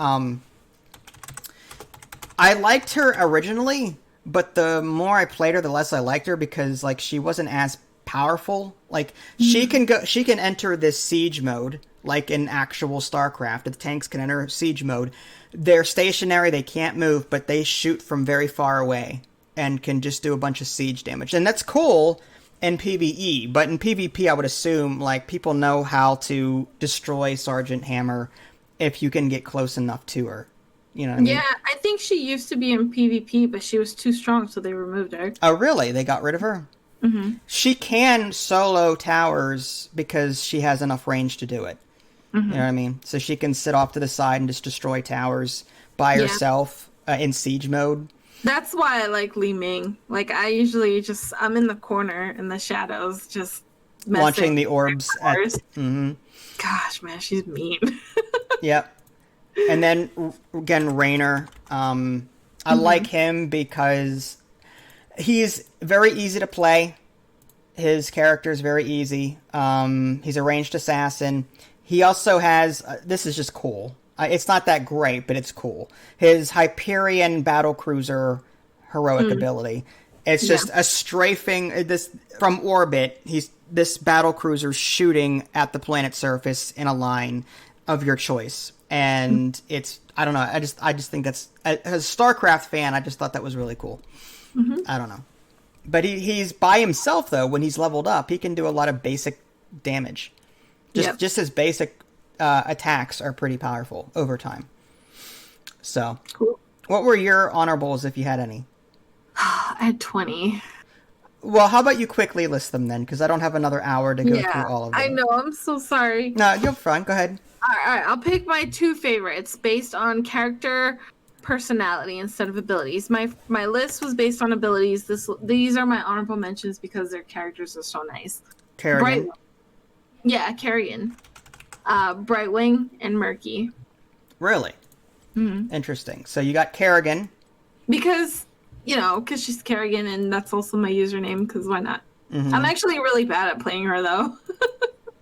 I liked her originally, but the more I played her, the less I liked her because, like, she wasn't as powerful. Like, she can enter this siege mode, like in actual StarCraft. The tanks can enter siege mode. They're stationary, they can't move, but they shoot from very far away and can just do a bunch of siege damage. And that's cool in PvE, but in PvP, I would assume, like, people know how to destroy Sergeant Hammer if you can get close enough to her. You know what I mean? Yeah, I think she used to be in PvP, but she was too strong, so they removed her. Oh, really? They got rid of her? Mm-hmm. She can solo towers because she has enough range to do it. Mm-hmm. You know what I mean? So she can sit off to the side and just destroy towers by herself in siege mode. That's why I like Li Ming. Like, I usually I'm in the corner in the shadows, just launching the orbs at... Mm-hmm. Gosh, man, she's mean. Yep. And then, again, Raynor. I like him because he's very easy to play. His character is very easy. He's a ranged assassin. He also has... this is just cool. It's not that great, but it's cool. His Hyperion battlecruiser heroic ability. It's just a strafing... this from orbit, this battlecruiser shooting at the planet's surface in a line of your choice. And it's, I don't know, I just think that's, as a StarCraft fan, I just thought that was really cool. I don't know. But he's by himself, though. When he's leveled up, he can do a lot of basic damage. Just his basic attacks are pretty powerful over time. So, cool. What were your honorables, if you had any? I had 20. Well, how about you quickly list them then? Because I don't have another hour to go through all of them. I know, I'm so sorry. No, you're fine. Go ahead. All right, I'll pick my 2 favorites based on character personality instead of abilities. My list was based on abilities. These are my honorable mentions because their characters are so nice. Kerrigan. Carrion. Brightwing and Murky. Really? Mm-hmm. Interesting. So you got Kerrigan. Because she's Kerrigan and that's also my username, because why not? Mm-hmm. I'm actually really bad at playing her, though.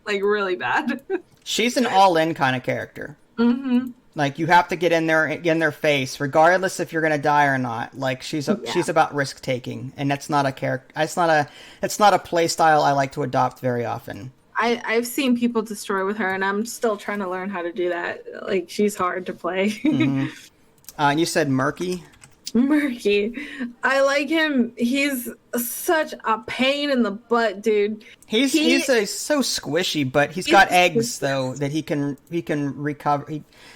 Like, really bad. She's an all-in kind of character. Mm-hmm. Like, you have to get in their face, regardless if you're gonna die or not. Like, she's about risk taking, and that's not a character. It's not a play style I like to adopt very often. I've seen people destroy with her, and I'm still trying to learn how to do that. Like, she's hard to play. Mm-hmm. And you said Murky. Murky. I like him. He's such a pain in the butt, dude. He's so squishy, but he's got eggs though that he can recover.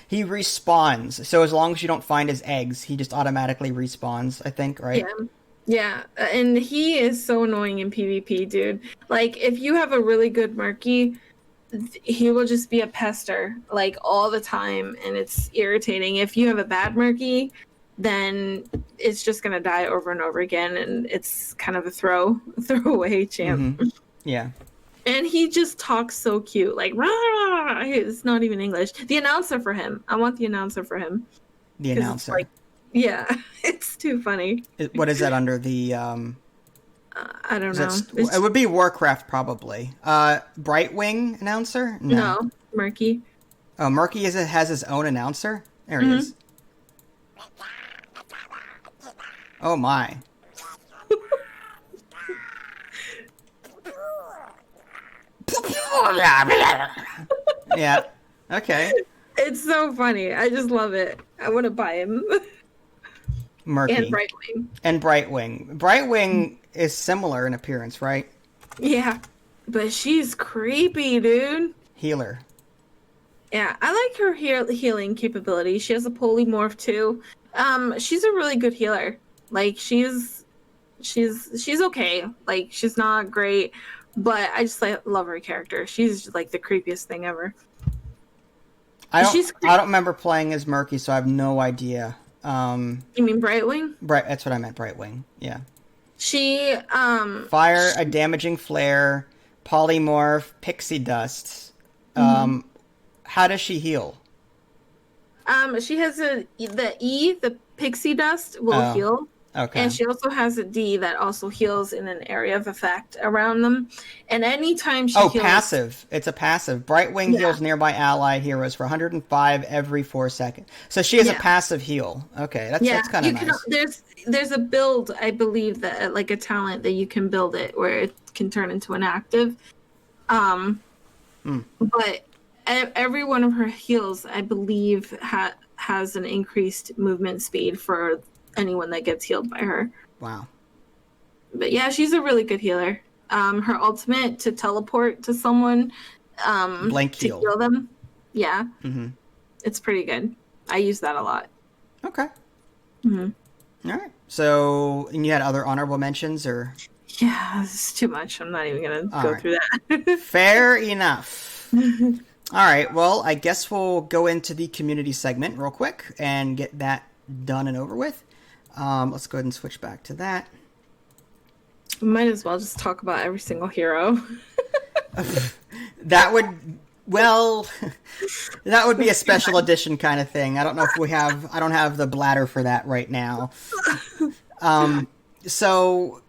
He respawns. So as long as you don't find his eggs, he just automatically respawns, I think, right? Yeah. And he is so annoying in PvP, dude. Like, if you have a really good Murky, he will just be a pester, like, all the time, and it's irritating. If you have a bad Murky, then it's just gonna die over and over again, and it's kind of a throwaway champ. Mm-hmm. Yeah. And he just talks so cute, like, rah, rah, rah. It's not even English. The announcer for him. I want the announcer for him. The announcer. Like, yeah, it's too funny. What is that under the? I don't know. It would be Warcraft probably. Brightwing announcer? No, Murky. Oh, Murky has his own announcer. There he is. Oh my. Yeah. Okay. It's so funny. I just love it. I want to buy him. Murky. And Brightwing. Brightwing is similar in appearance, right? Yeah. But she's creepy, dude. Healer. Yeah, I like her healing capability. She has a polymorph too. She's a really good healer. Like, she's okay. Like, she's not great, but I just love her character. She's like the creepiest thing ever. I don't. She's I don't remember playing as Murky, so I have no idea. You mean Brightwing? That's what I meant. Brightwing. Yeah. She Fire, a damaging flare, polymorph, pixie dust. How does she heal? She has the pixie dust will heal. Okay. And she also has a D that also heals in an area of effect around them. And anytime she heals... passive. It's a passive. Brightwing heals nearby ally heroes for 105 every 4 seconds. So she has a passive heal. Okay, that's kind of nice. There's a build, I believe, that like a talent that you can build it where it can turn into an active. But every one of her heals, I believe, has an increased movement speed for anyone that gets healed by her. Wow. But yeah, she's a really good healer. Her ultimate to teleport to someone Blank to heal. heal them. Yeah. Mm-hmm. It's pretty good. I use that a lot. Okay. Mm-hmm. All right. So, and you had other honorable mentions, or? Yeah, it's too much. I'm not even going to go through that. Fair enough. All right. Well, I guess we'll go into the community segment real quick and get that done and over with. Let's go ahead and switch back to that. We might as well just talk about every single hero. That would be a special edition kind of thing. I don't know if I don't have the bladder for that right now. So,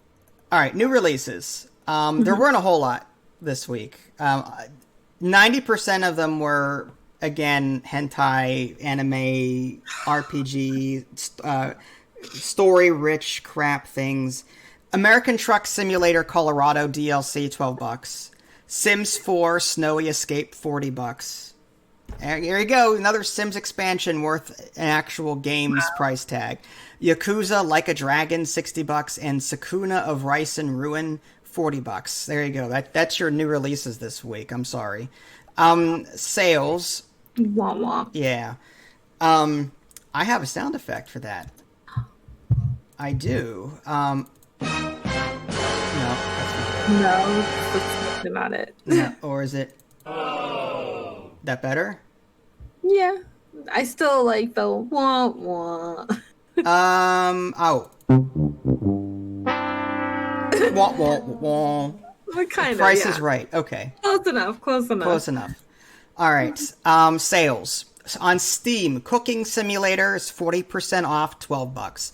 all right, new releases. There weren't a whole lot this week. 90% of them were, again, hentai, anime, RPG, story-rich crap things. American Truck Simulator Colorado DLC, $12. Sims 4 Snowy Escape, $40. There you go, another Sims expansion worth an actual game's price tag. Yakuza Like a Dragon, $60, and Sakuna of Rice and Ruin, $40. There you go. That's your new releases this week. I'm sorry. Sales. Wah wah. Yeah. I have a sound effect for that. I do. No, that's not it. No, or is it? That better? Yeah. I still like the wah wah. Oh. Wah, wah, wah. Kind of. Price is right. Okay. Close enough. All right. Sales. On Steam, Cooking Simulator is 40% off, $12.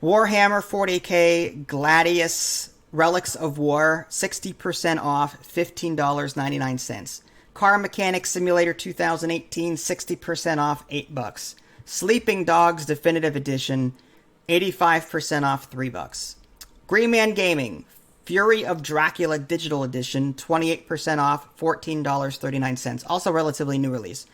Warhammer 40k Gladius Relics of War, 60% off, $15.99. Car Mechanic Simulator 2018, 60% off, $8. Sleeping Dogs Definitive Edition, 85% off, $3. Green Man Gaming Fury of Dracula Digital Edition, 28% off, $14.39. Also relatively new release.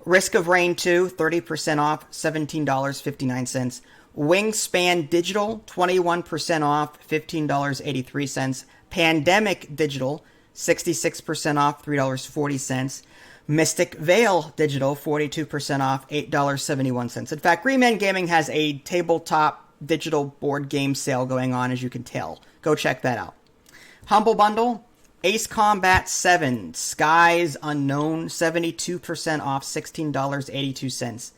Risk of Rain 2, 30% off, $17.59. Wingspan Digital, 21% off, $15.83. Pandemic Digital, 66% off, $3.40. Mystic Veil Digital, 42% off, $8.71. In fact, Green Man Gaming has a tabletop digital board game sale going on, as you can tell. Go check that out. Humble Bundle, Ace Combat 7, Skies Unknown, 72% off, $16.82.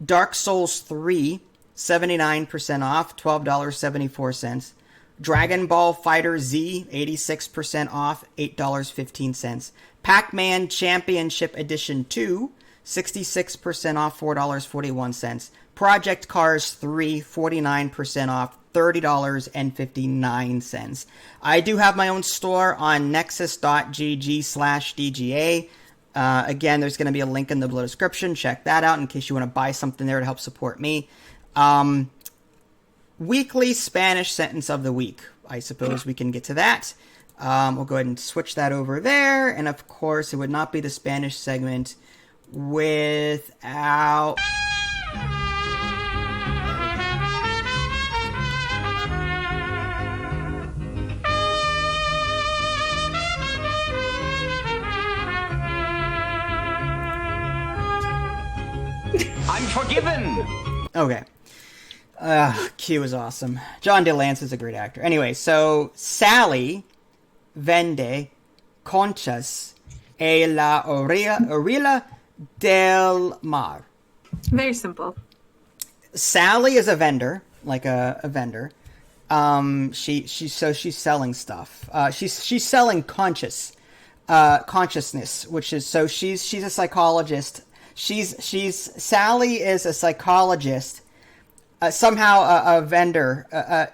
Dark Souls 3, 79% off, $12.74. Dragon Ball Fighter Z, 86% off, $8.15. Pac-Man Championship Edition 2, 66% off, $4.41. Project Cars 3, 49% off, $30.59. I do have my own store on nexus.gg/DGA. Again, there's going to be a link in the below description. Check that out in case you want to buy something there to help support me. Weekly Spanish sentence of the week. I suppose we can get to that. We'll go ahead and switch that over there. And of course, it would not be the Spanish segment without... I'm forgiven! Okay. Q is awesome. John DeLance is a great actor. Anyway, so Sally vende conchas en la orilla Del Mar. Very simple. Sally is a vendor, like a vendor. She's selling stuff. She's selling consciousness, which is, so she's a psychologist. Sally is a psychologist. Somehow a vendor.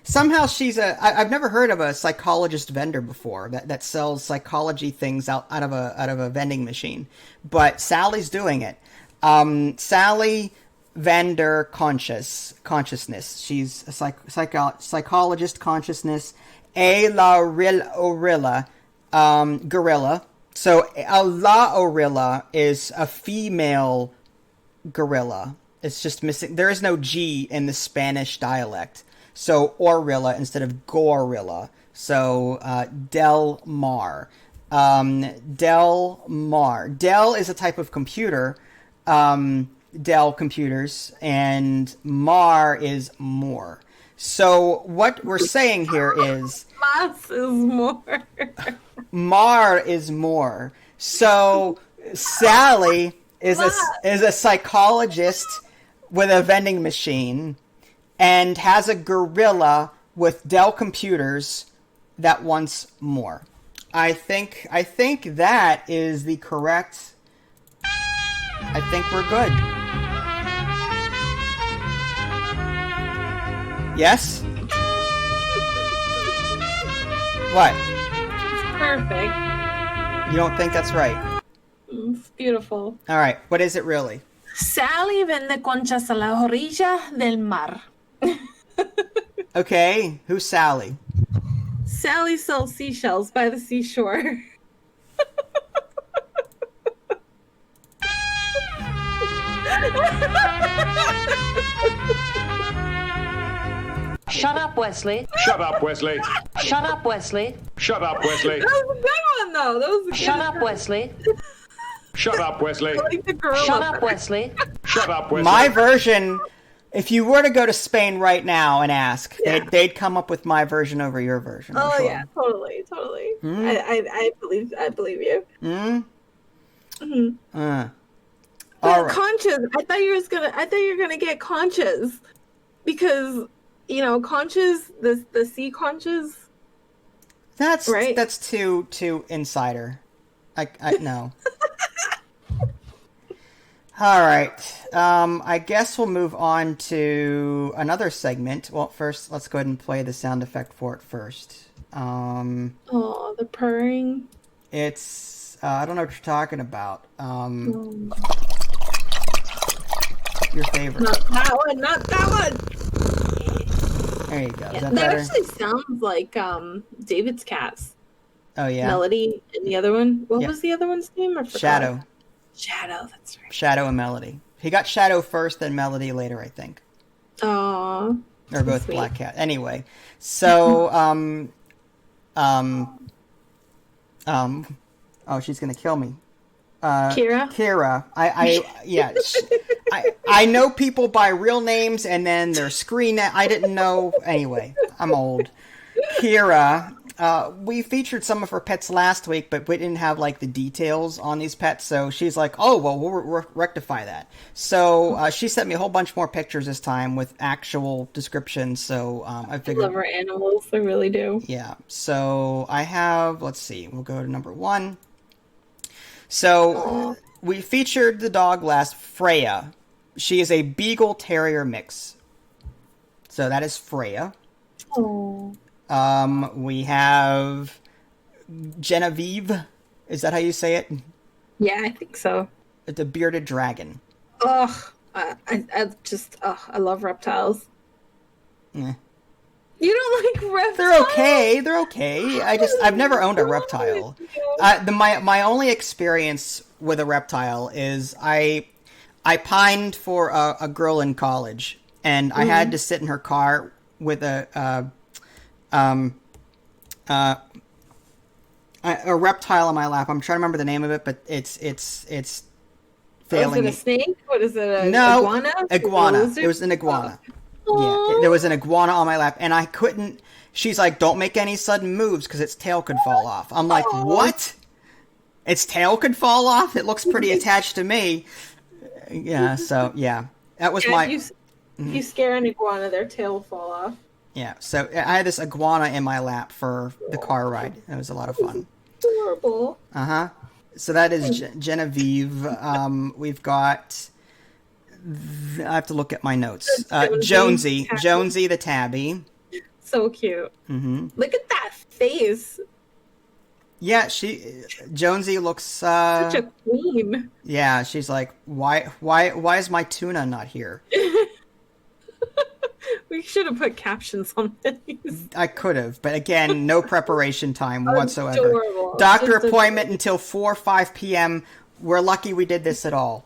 Somehow she's I've never heard of a psychologist vendor before that sells psychology things out of a vending machine. But Sally's doing it. Sally vendor consciousness. She's a psychologist consciousness. Gorilla. So a La Orilla is a female gorilla. It's just missing. There is no G in the Spanish dialect. So Orilla instead of Gorilla. So Del Mar. Del Mar. Dell is a type of computer. Dell computers. And Mar is more. So what we're saying here is... Mas is more. Mar is more. So Sally is a psychologist with a vending machine and has a gorilla with Dell computers that wants more. I think that is the correct... I think we're good. Yes? What? It's perfect. You don't think that's right? It's beautiful. All right. What is it really? Sally vende conchas a la orilla del mar. Okay. Who's Sally? Sally sells seashells by the seashore. Shut up, Wesley. Shut up, Wesley. Shut up, Wesley. Shut up, Wesley. That was a good one, though. That was a good Shut up, Wesley. Shut up, Wesley. I like the girl. Shut up, Wesley. Shut up, Wesley. My version, if you were to go to Spain right now and ask, they'd come up with my version over your version. Oh, I'm sure. yeah. Totally. I believe you. But All right. conchas, I thought you were gonna get conchas. Because, conchas, the sea conchas. That's right. That's too insider. I no. All right. I guess we'll move on to another segment. Well, first, let's go ahead and play the sound effect for it first. Oh, the purring. It's I don't know what you're talking about. Your favorite. Not that one. There you go. Is that That better? actually sounds like David's cats. Oh yeah. Melody and the other one. What Yeah. was the other one's name? I forgot. Shadow. Shadow, that's right. Shadow and Melody. He got Shadow first, then Melody later, I think. Aww. They're both sweet. black cat. Anyway, so oh, she's gonna kill me. Kira. I know people by real names and then their screen. I didn't know. Anyway, I'm old. Kira. We featured some of her pets last week, but we didn't have like the details on these pets. So she's like, "Oh, well, we'll rectify that." So she sent me a whole bunch more pictures this time with actual descriptions. So I figured. I love our animals. I really do. Yeah. So I have. Let's see. We'll go to number 1. So we featured the dog last, Freya. She is a Beagle Terrier mix. So that is Freya. Oh. We have Genevieve. Is that how you say it? Yeah, I think so. The bearded dragon. Ugh. I love reptiles. Eh. You don't like reptiles? They're okay. I've never owned a reptile. My only experience with a reptile is I pined for a girl in college, and I had to sit in her car with a reptile on my lap. I'm trying to remember the name of it, but it's failing me. Is it a snake? What is it? Iguana. Iguana. It was an iguana. Oh. Yeah, there was an iguana on my lap, and I couldn't. She's like, "Don't make any sudden moves because its tail could fall off." I'm like, "What?" its tail could fall off. It looks pretty attached to me. Yeah, so, yeah. That was my... If you scare an iguana, their tail will fall off. Yeah, so I had this iguana in my lap for the car ride. It was a lot of fun. Adorable. Uh-huh. So that is Genevieve. We've got... I have to look at my notes. Jonesy the tabby. So cute. Mm-hmm. Look at that face. Yeah, Jonesy looks such a queen. Yeah, she's like, why is my tuna not here? We should have put captions on these. I could have, but again, no preparation time whatsoever. Adorable. Doctor appointment until 4 or 5 p.m. We're lucky we did this at all.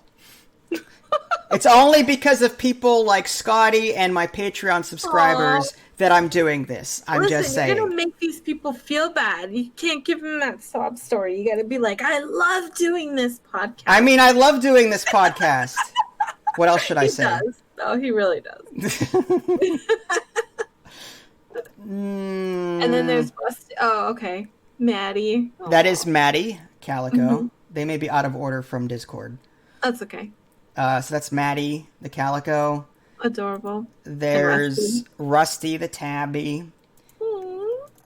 It's only because of people like Scotty and my Patreon subscribers that I'm doing this. I'm just saying. You're gonna make these people feel bad. You can't give them that sob story. You gotta be like, I love doing this podcast. I mean, I love doing this podcast. What else should I say? He does. Oh, he really does. And then there's Rusty. Oh, okay. Maddie. That is Maddie Calico. Mm-hmm. They may be out of order from Discord. That's okay. So that's Maddie the Calico. Adorable. There's Rusty the tabby.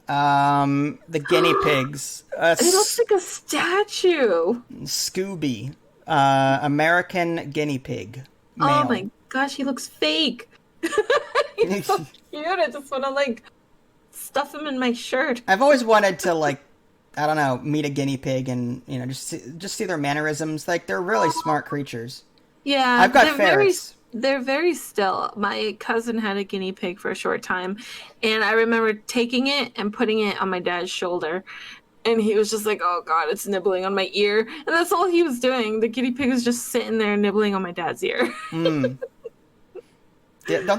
The guinea pigs. It looks like a statue. Scooby. American guinea pig. Male. Oh my gosh, he looks fake. He's so cute. I just want to stuff him in my shirt. I've always wanted to I don't know, meet a guinea pig and just see their mannerisms. They're really smart creatures. Yeah, I've got ferrets. They're very still. My cousin had a guinea pig for a short time, and I remember taking it and putting it on my dad's shoulder, and he was just like, "Oh God, it's nibbling on my ear," and that's all he was doing. The guinea pig was just sitting there nibbling on my dad's ear. Don't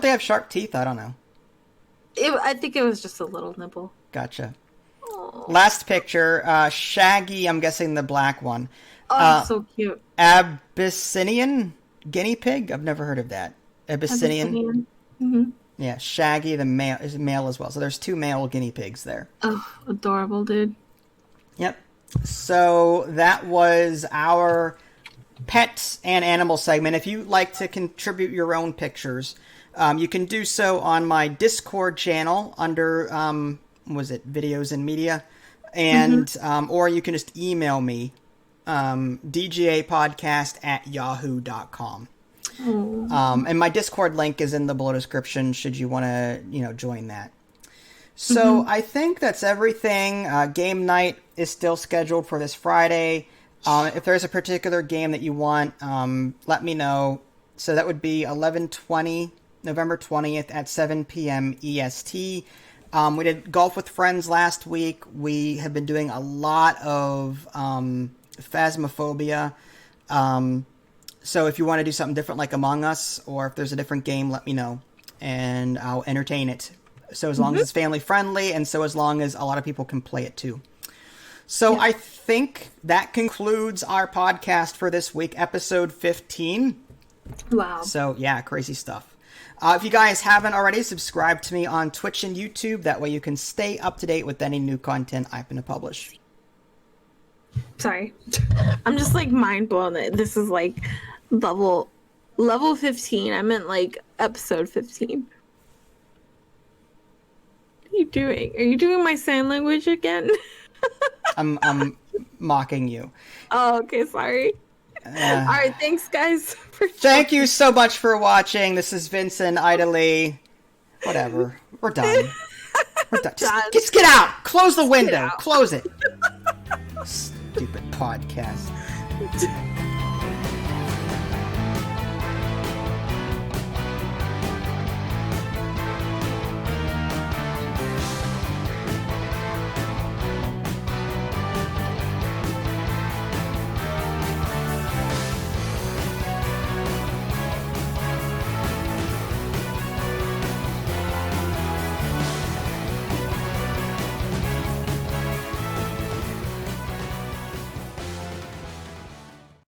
they have sharp teeth? I don't know. I think it was just a little nibble. Gotcha. Aww. Last picture, Shaggy. I'm guessing the black one. Oh, so cute. Abyssinian guinea pig? I've never heard of that. Abyssinian? Mm-hmm. Yeah, Shaggy the male is male as well. So there's 2 male guinea pigs there. Oh, adorable, dude. Yep. So that was our pets and animal segment. If you'd like to contribute your own pictures, you can do so on my Discord channel under, videos and media? And, or you can just email me. DGApodcast@yahoo.com. And my Discord link is in the below description should you want to, join that. So I think that's everything. Game night is still scheduled for this Friday. If there's a particular game that you want, let me know. So that would be 11/20, November 20th at 7 p.m. EST. We did Golf with Friends last week. We have been doing a lot of Phasmophobia. So if you want to do something different like Among Us, or if there's a different game, let me know, and I'll entertain it. So as long as it's family friendly, and so as long as a lot of people can play it too. So I think that concludes our podcast for this week, episode 15. Wow. So yeah, crazy stuff. If you guys haven't already, subscribe to me on Twitch and YouTube. That way you can stay up to date with any new content I'm going to publish. Sorry. I'm just mind blown that this is level 15. I meant episode 15. What are you doing? Are you doing my sign language again? I'm mocking you. Oh, okay, sorry. All right, thanks guys. Thank you so much for watching. This is Vincent, Idly. Whatever. We're done. We're done. Just get out. Close the window. Close it. Stupid podcast.